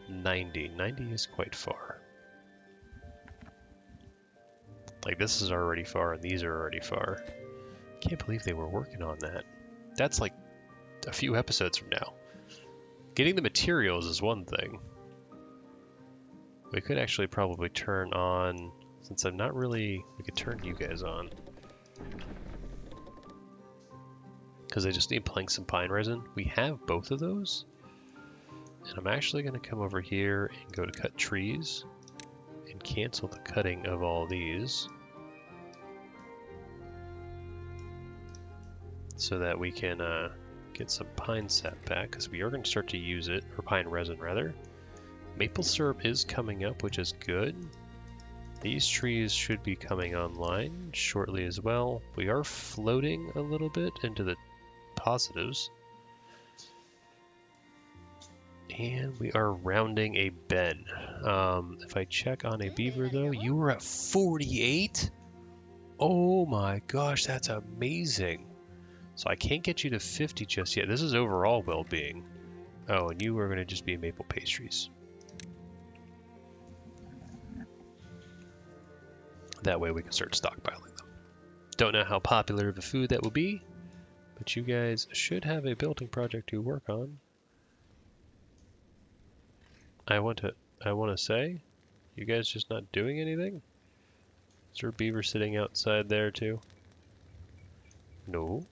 [SPEAKER 1] 90. 90 is quite far. Like, this is already far, and these are already far. Can't believe they were working on that. That's like a few episodes from now. Getting the materials is one thing. We could actually probably turn on... Since I'm not really... We could turn you guys on. Because I just need planks and pine resin. We have both of those. And I'm actually going to come over here and go to cut trees. And cancel the cutting of all these. so that we can get some pine sap back, because we are going to start to use it, or pine resin rather. Maple syrup is coming up, which is good. These trees should be coming online shortly as well. We are floating a little bit into the positives. And we are rounding a bend. If I check on a beaver though, you were at 48? Oh my gosh, that's amazing. So I can't get you to 50 just yet. This is overall well-being. Oh, and you are going to just be maple pastries. That way we can start stockpiling them. Don't know how popular of a food that will be, but you guys should have a building project to work on. I want to say, you guys just not doing anything? Is there a beaver sitting outside there too? No.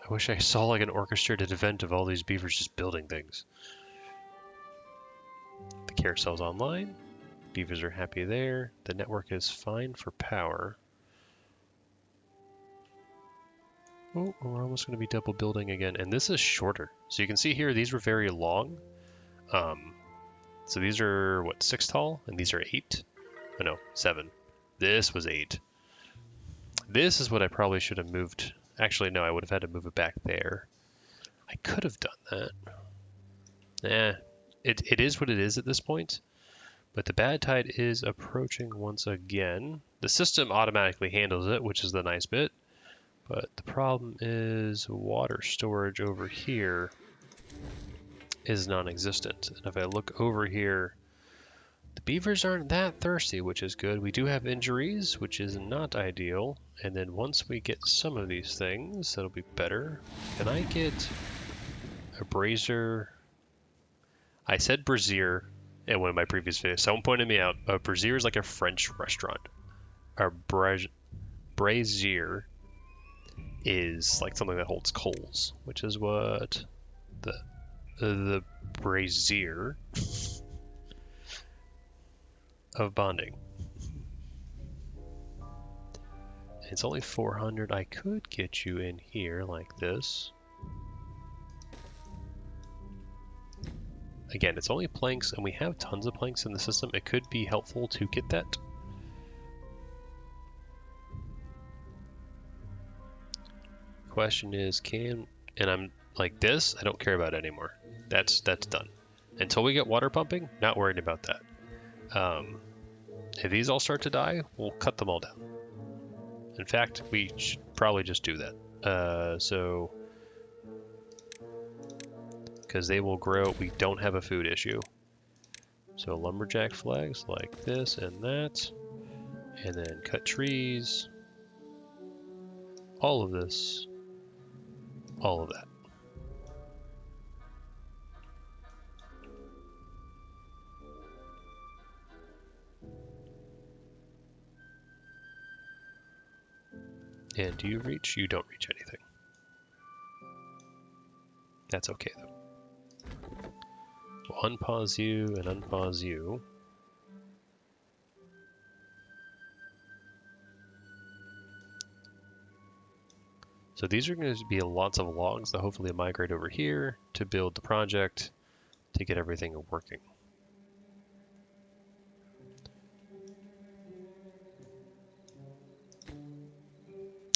[SPEAKER 1] I wish I saw like an orchestrated event of all these beavers just building things. The carousel's online. Beavers are happy there. The network is fine for power. Oh, we're almost going to be double building again. And this is shorter. So you can see here, these were very long. So these are, what, 6 tall? And these are 8? Oh no, 7. This was 8. This is what I probably should have moved. Actually, no, I would have had to move it back there. I could have done that. It is what it is at this point. But the Badtide is approaching once again. The system automatically handles it, which is the nice bit. But the problem is water storage over here is non-existent. And if I look over here, the beavers aren't that thirsty, which is good. We do have injuries, which is not ideal. And then once we get some of these things, that'll be better. Can I get a brazier? I said brazier in one of my previous videos. Someone pointed me out. A brazier is like a French restaurant. A brazier is like something that holds coals, which is what the brazier of bonding. It's only 400. I could get you in here like this. Again, it's only planks, and we have tons of planks in the system. It could be helpful to get that. Question is, and I'm like this, I don't care about it anymore. That's done. Until we get water pumping, not worried about that. If these all start to die, we'll cut them all down. In fact, we should probably just do that. So, because they will grow, we don't have a food issue. So lumberjack flags like this and that, and then cut trees, all of this, all of that. And do you reach? You don't reach anything. That's okay though. We'll unpause you and unpause you. So these are going to be lots of logs that hopefully migrate over here to build the project to get everything working.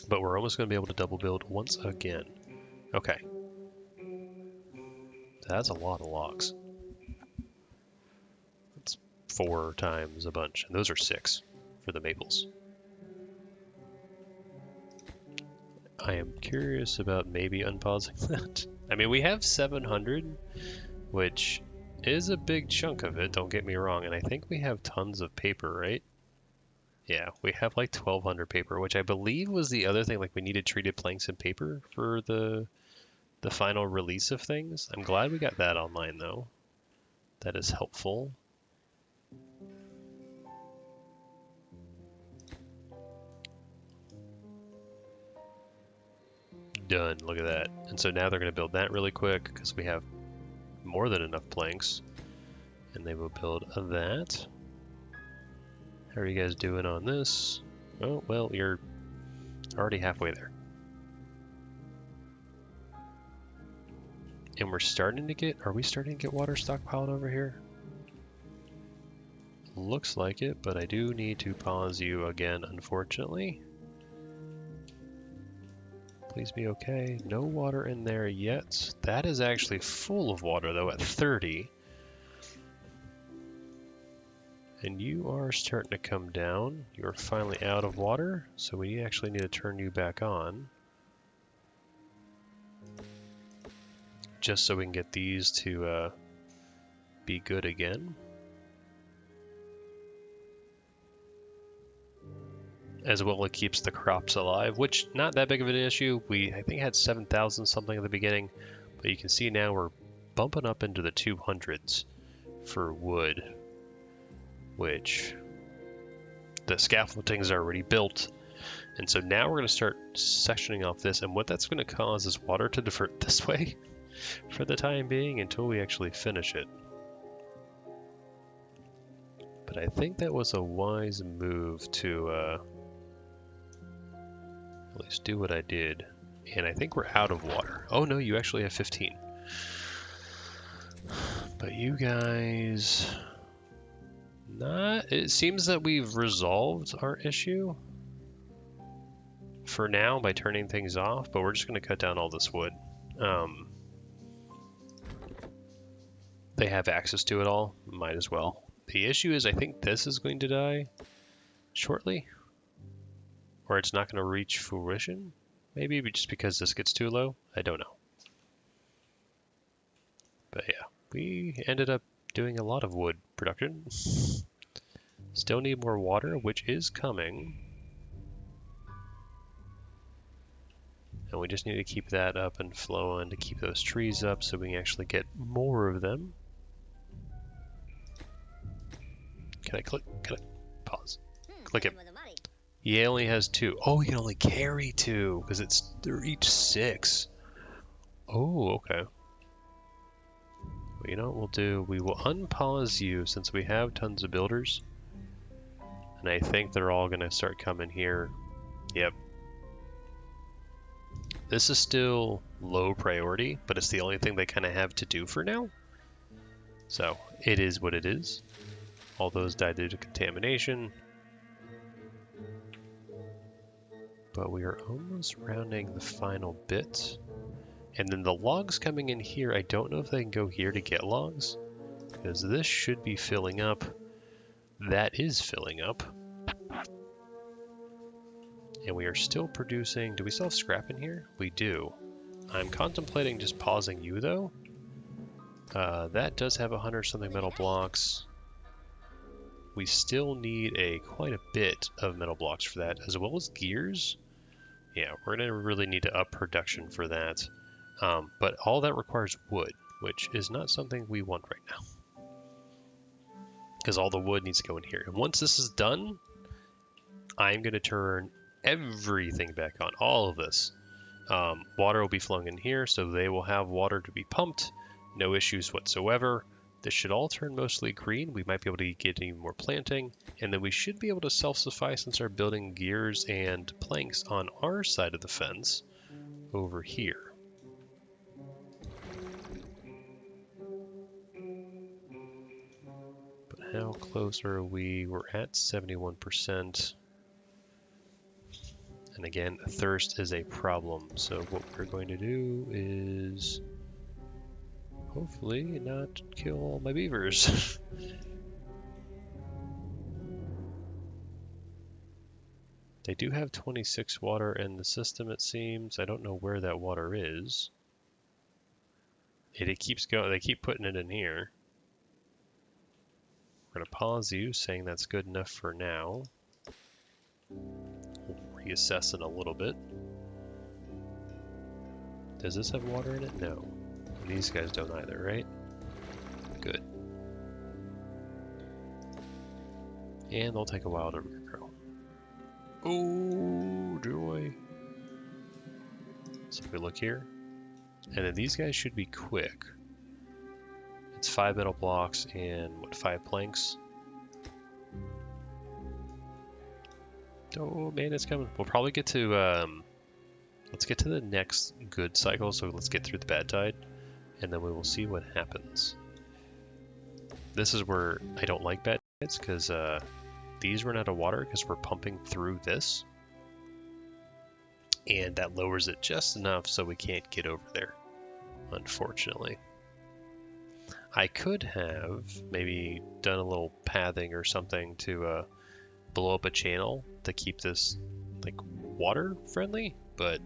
[SPEAKER 1] But we're almost going to be able to double build once again. Okay. That's a lot of logs. That's 4 times a bunch. And those are 6 for the maples. I am curious about maybe unpausing that. I mean, we have 700, which is a big chunk of it, don't get me wrong. And I think we have tons of paper, right? Yeah, we have like 1,200 paper, which I believe was the other thing. Like we needed treated planks and paper for the final release of things. I'm glad we got that online though. That is helpful. Done. Look at that. And so now they're going to build that really quick because we have more than enough planks. And they will build that. How are you guys doing on this? Oh, well, you're already halfway there. And we're starting to get, are we starting to get water stockpiled over here? Looks like it, but I do need to pause you again, unfortunately. Please be okay. No water in there yet. That is actually full of water, though, at 30. And you are starting to come down. You're finally out of water, so we actually need to turn you back on. Just so we can get these to be good again. As well, it keeps the crops alive, which not that big of an issue. We, I think, had 7,000 something at the beginning, but you can see now we're bumping up into the 200s for wood, which the scaffoldings are already built. And so now we're going to start sectioning off this, and what that's going to cause is water to divert this way for the time being until we actually finish it. But I think that was a wise move to at least do what I did. And I think we're out of water. Oh no, you actually have 15. But you guys... It seems that we've resolved our issue for now by turning things off, but we're just going to cut down all this wood. They have access to it all, might as well. The issue is I think this is going to die shortly, or it's not going to reach fruition. Maybe just because this gets too low. I don't know. But yeah, we ended up doing a lot of wood production. Still need more water, which is coming. And we just need to keep that up and flowing to keep those trees up so we can actually get more of them. Can I click? Can I pause? Click it. He only has 2. Oh, he can only carry 2 because they're each 6. Oh, okay. Well, you know what we'll do? We will unpause you since we have tons of builders. And I think they're all going to start coming here. Yep. This is still low priority, but it's the only thing they kind of have to do for now. So, it is what it is. All those died due to contamination. But we are almost rounding the final bit. And then the logs coming in here, I don't know if they can go here to get logs. Because this should be filling up. That is filling up. And we are still producing... Do we still have scrap in here? We do. I'm contemplating just pausing you, though. That does have 100 something metal blocks. We still need quite a bit of metal blocks for that, as well as gears. Yeah, we're going to really need to up production for that. But all that requires wood, which is not something we want right now. Because all the wood needs to go in here. And once this is done, I'm going to turn everything back on, all of this. Water will be flowing in here, so they will have water to be pumped. No issues whatsoever. This should all turn mostly green. We might be able to get even more planting, and then we should be able to self-suffice and start building gears and planks on our side of the fence over here. But how close are we? We're at 71%. And again, thirst is a problem. So what we're going to do is hopefully not kill all my beavers. They do have 26 water in the system, it seems. I don't know where that water is. It keeps going. They keep putting it in here. We're going to pause you, saying that's good enough for now. We'll reassess in a little bit. Does this have water in it? No. These guys don't either, right? Good. And they'll take a while to regrow. Oh, joy. So if we look here, and then these guys should be quick. It's 5 metal blocks and what, 5 planks? Oh man, it's coming. We'll probably get to let's get to the next good cycle. So let's get through the Badtide, and then we will see what happens. This is where I don't like Badtides because these run out of water because we're pumping through this, and that lowers it just enough so we can't get over there, unfortunately. I could have maybe done a little pathing or something to blow up a channel to keep this like water friendly, but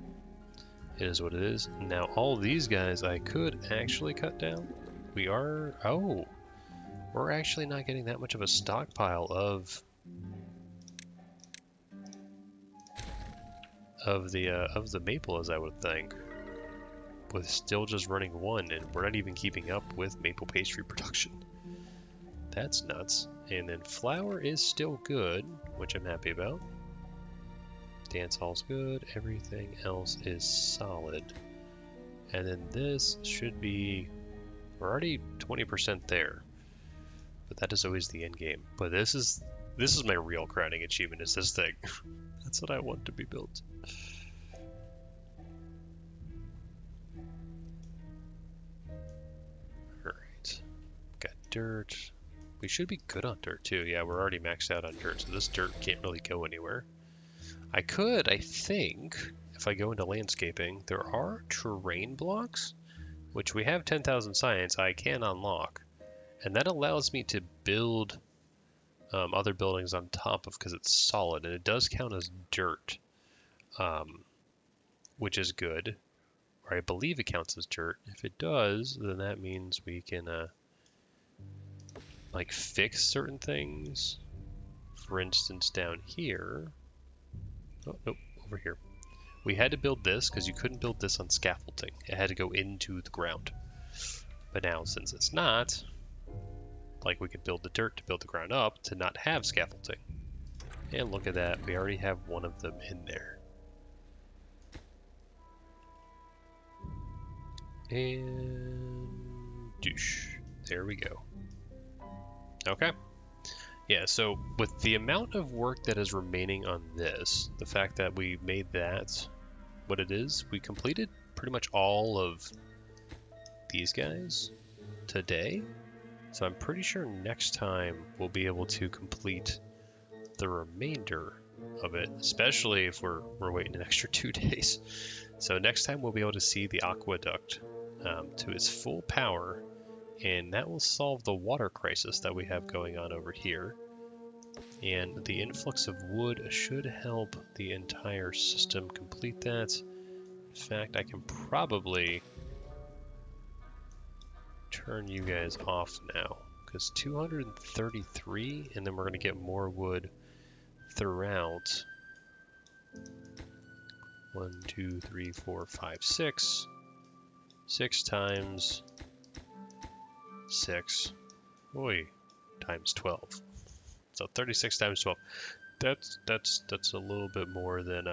[SPEAKER 1] it is what it is. Now all these guys I could actually cut down. We're actually not getting that much of a stockpile of the maple as I would think, with still just running one, and we're not even keeping up with maple pastry production. That's nuts. And then flour is still good, which I'm happy about. Dance hall's good. Everything else is solid. And then this should be... we're already 20% there. But that is always the end game. But this is my real crowning achievement, is this thing. That's what I want to be built. Alright. Got dirt. We should be good on dirt too. Yeah, we're already maxed out on dirt, so this dirt can't really go anywhere. I think, if I go into landscaping, there are terrain blocks, which we have 10,000 science, I can unlock. And that allows me to build other buildings on top of, because it's solid, and it does count as dirt, which is good. Or I believe it counts as dirt. If it does, then that means we can like fix certain things. For instance, down here. Oh, nope, over here. We had to build this because you couldn't build this on scaffolding. It had to go into the ground. But now, since it's not, like we could build the dirt to build the ground up to not have scaffolding. And look at that, we already have one of them in there. And douche. There we go. Okay. Yeah, so with the amount of work that is remaining on this, the fact that we made that what it is, we completed pretty much all of these guys today. So I'm pretty sure next time we'll be able to complete the remainder of it, especially if we're waiting an extra 2 days. So next time we'll be able to see the aqueduct to its full power, and that will solve the water crisis that we have going on over here. And the influx of wood should help the entire system complete that. In fact, I can probably turn you guys off now, because 233, and then we're going to get more wood throughout. 1, 2, 3, 4, 5, 6. 6 times 6. Oi, times 12. So 36 times 12. That's a little bit more than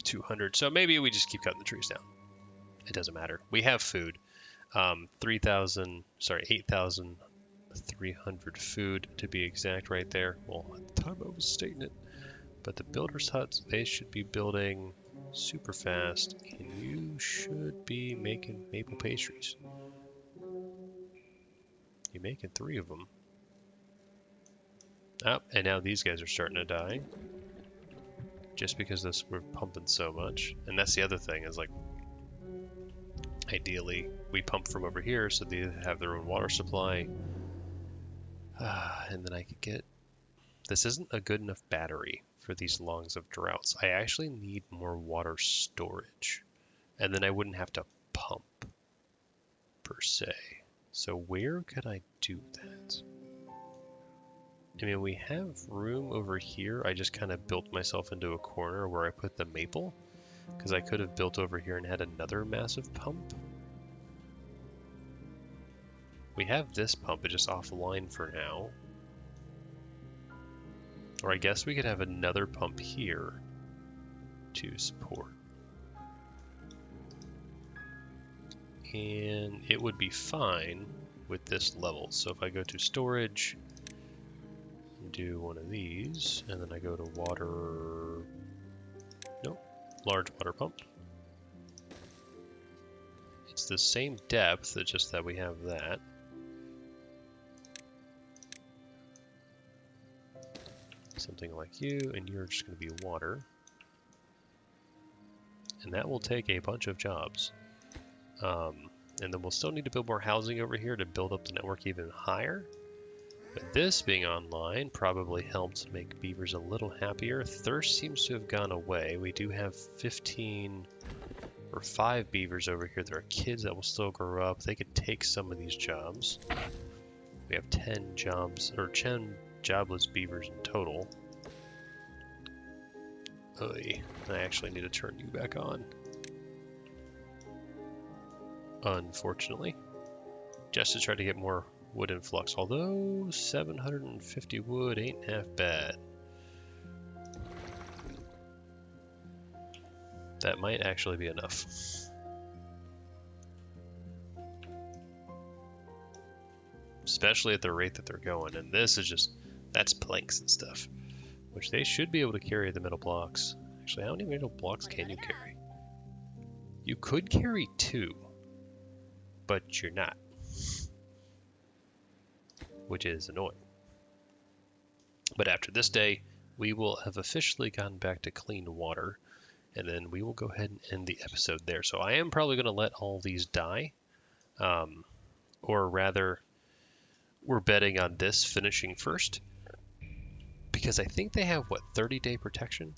[SPEAKER 1] 200. So maybe we just keep cutting the trees down. It doesn't matter. We have food. 8,300 food to be exact right there. Well, at the time I was stating it. But the builder's huts, they should be building super fast, and you should be making maple pastries. You're making 3 of them. Oh, and now these guys are starting to die. Just because we're pumping so much. And that's the other thing, is like, ideally, we pump from over here so they have their own water supply. And then I could get... This isn't a good enough battery for these longs of droughts. I actually need more water storage. And then I wouldn't have to pump, per se. So where could I do that? I mean, we have room over here. I just kind of built myself into a corner where I put the maple, because I could have built over here and had another massive pump. We have this pump, it's just offline for now. Or I guess we could have another pump here to support. And it would be fine, with this level. So if I go to storage, do one of these, and then I go to water, nope, large water pump. It's the same depth, it's just that we have that. Something like you, and you're just going to be water. And that will take a bunch of jobs. And then we'll still need to build more housing over here to build up the network even higher. But this being online probably helped make beavers a little happier. Thirst seems to have gone away. We do have 15 or 5 beavers over here. There are kids that will still grow up. They could take some of these jobs. We have 10 jobs, or 10 jobless beavers in total. Oy, I actually need to turn you back on. Unfortunately. Just to try to get more wood influx, although 750 wood ain't half bad. That might actually be enough. Especially at the rate that they're going, and this is just, that's planks and stuff, which they should be able to carry the metal blocks. Actually, how many metal blocks can you carry? You could carry 2, but you're not, which is annoying. But after this day, we will have officially gotten back to clean water, and then we will go ahead and end the episode there. So I am probably going to let all these die, or rather, we're betting on this finishing first, because I think they have, what, 30-day protection?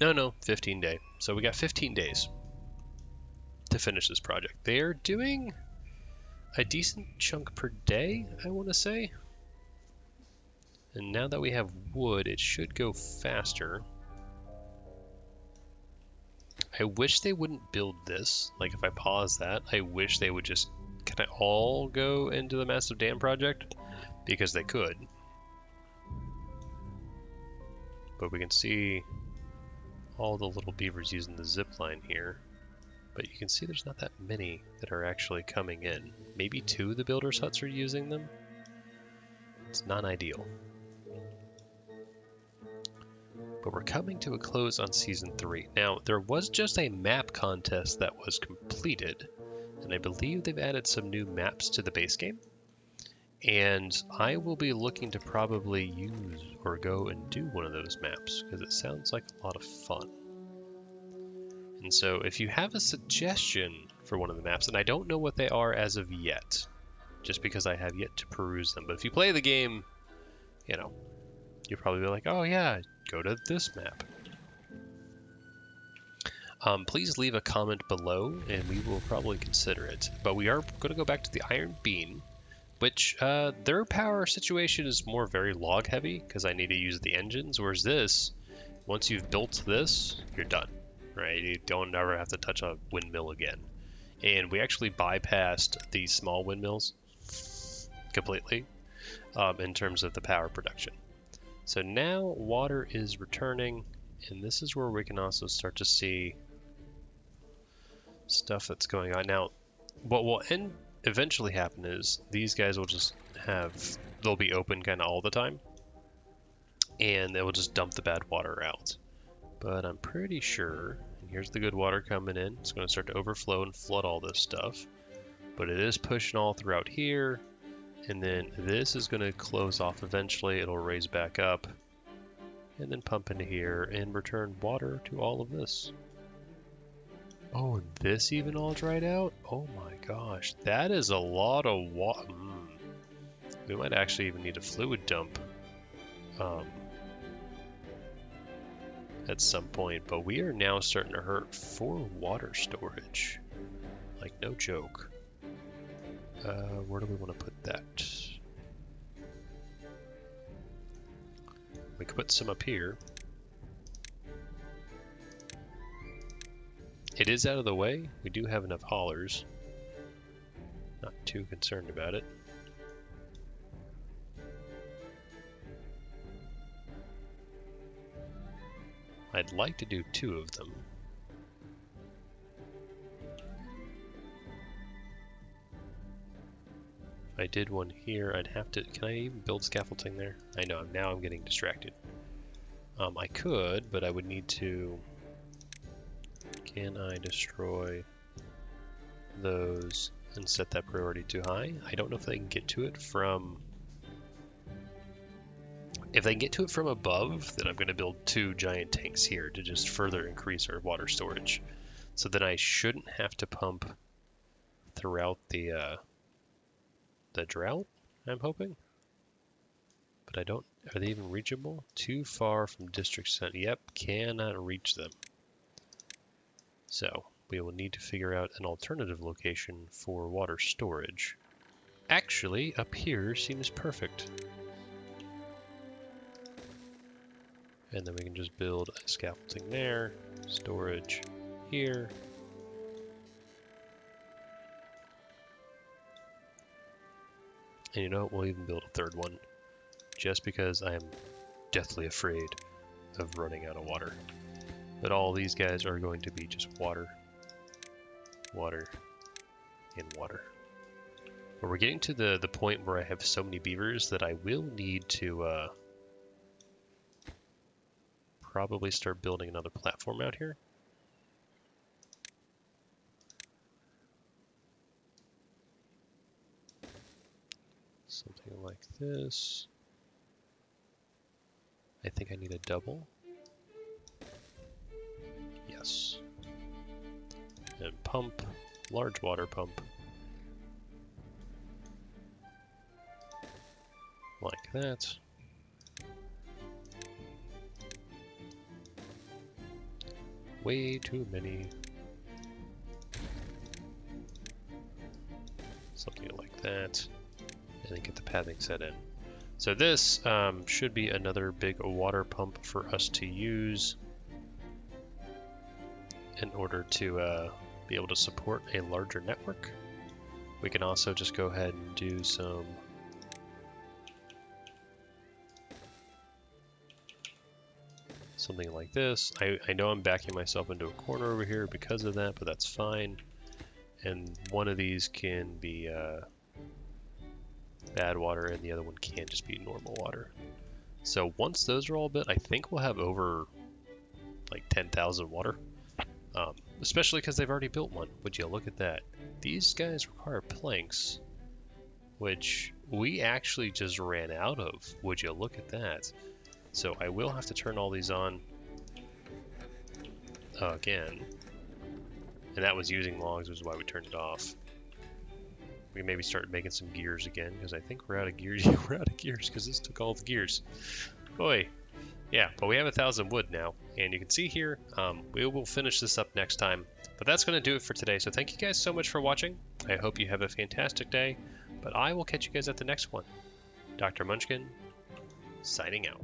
[SPEAKER 1] No, 15 day. So we got 15 days to finish this project. They're doing a decent chunk per day, I want to say. And now that we have wood, it should go faster. I wish they wouldn't build this. Like, if I pause that, I wish they would just kind of all go into the massive dam project, because they could. But we can see all the little beavers using the zip line here. But you can see there's not that many that are actually coming in. Maybe 2 of the builders' huts are using them. It's not ideal. But we're coming to a close on Season 3. Now, there was just a map contest that was completed, and I believe they've added some new maps to the base game. And I will be looking to probably use or go and do one of those maps, because it sounds like a lot of fun. And so if you have a suggestion for one of the maps, and I don't know what they are as of yet, just because I have yet to peruse them, but if you play the game, you know, you'll probably be like, oh yeah, go to this map. Please leave a comment below, and we will probably consider it. But we are going to go back to the Iron Beam, which their power situation is more very log heavy, because I need to use the engines, whereas this, once you've built this, you're done. Right, you don't ever have to touch a windmill again. And we actually bypassed the small windmills completely in terms of the power production. So now water is returning, and this is where we can also start to see stuff that's going on. Now, what will eventually happen is these guys will just they'll be open kind of all the time, and they will just dump the bad water out. But I'm pretty sure, and here's the good water coming in, it's going to start to overflow and flood all this stuff. But it is pushing all throughout here, and then this is going to close off eventually. It'll raise back up, and then pump into here and return water to all of this. Oh, and this even all dried out? Oh my gosh, that is a lot of water. We might actually even need a fluid dump. At some point, but we are now starting to hurt for water storage. Like, no joke. Where do we want to put that? We could put some up here. It is out of the way. We do have enough haulers. Not too concerned about it. I'd like to do 2 of them. I did one here, I'd have to... Can I even build scaffolding there? I know, now I'm getting distracted. I could, but I would need to... Can I destroy those and set that priority too high? I don't know if they can get to it from... If they can get to it from above, then I'm going to build 2 giant tanks here to just further increase our water storage. So then I shouldn't have to pump throughout the drought, I'm hoping. But I don't... Are they even reachable? Too far from district center. Yep, cannot reach them. So we will need to figure out an alternative location for water storage. Actually, up here seems perfect. And then we can just build a scaffolding there, storage here. And you know what, we'll even build a 3rd one, just because I am deathly afraid of running out of water. But all these guys are going to be just water, water, and water. But we're getting to the point where I have so many beavers that I will need to probably start building another platform out here. Something like this. I think I need a double. Yes. And pump, large water pump. Like that. Way too many. Something like that. And then get the pathing set in. So this should be another big water pump for us to use in order to be able to support a larger network. We can also just go ahead and do some something like this. I know I'm backing myself into a corner over here because of that, but that's fine. And one of these can be bad water and the other one can just be normal water. So once those are all built, I think we'll have over like 10,000 water. Especially because they've already built one. Would you look at that? These guys require planks, which we actually just ran out of. Would you look at that? So I will have to turn all these on again. And that was using logs, which is why we turned it off. We can maybe start making some gears again, because I think we're out of gears. We're out of gears because this took all the gears. Boy. Yeah, but we have 1,000 wood now, and you can see here, we will finish this up next time. But that's going to do it for today, so thank you guys so much for watching. I hope you have a fantastic day, but I will catch you guys at the next one. Dr. Munchkin, signing out.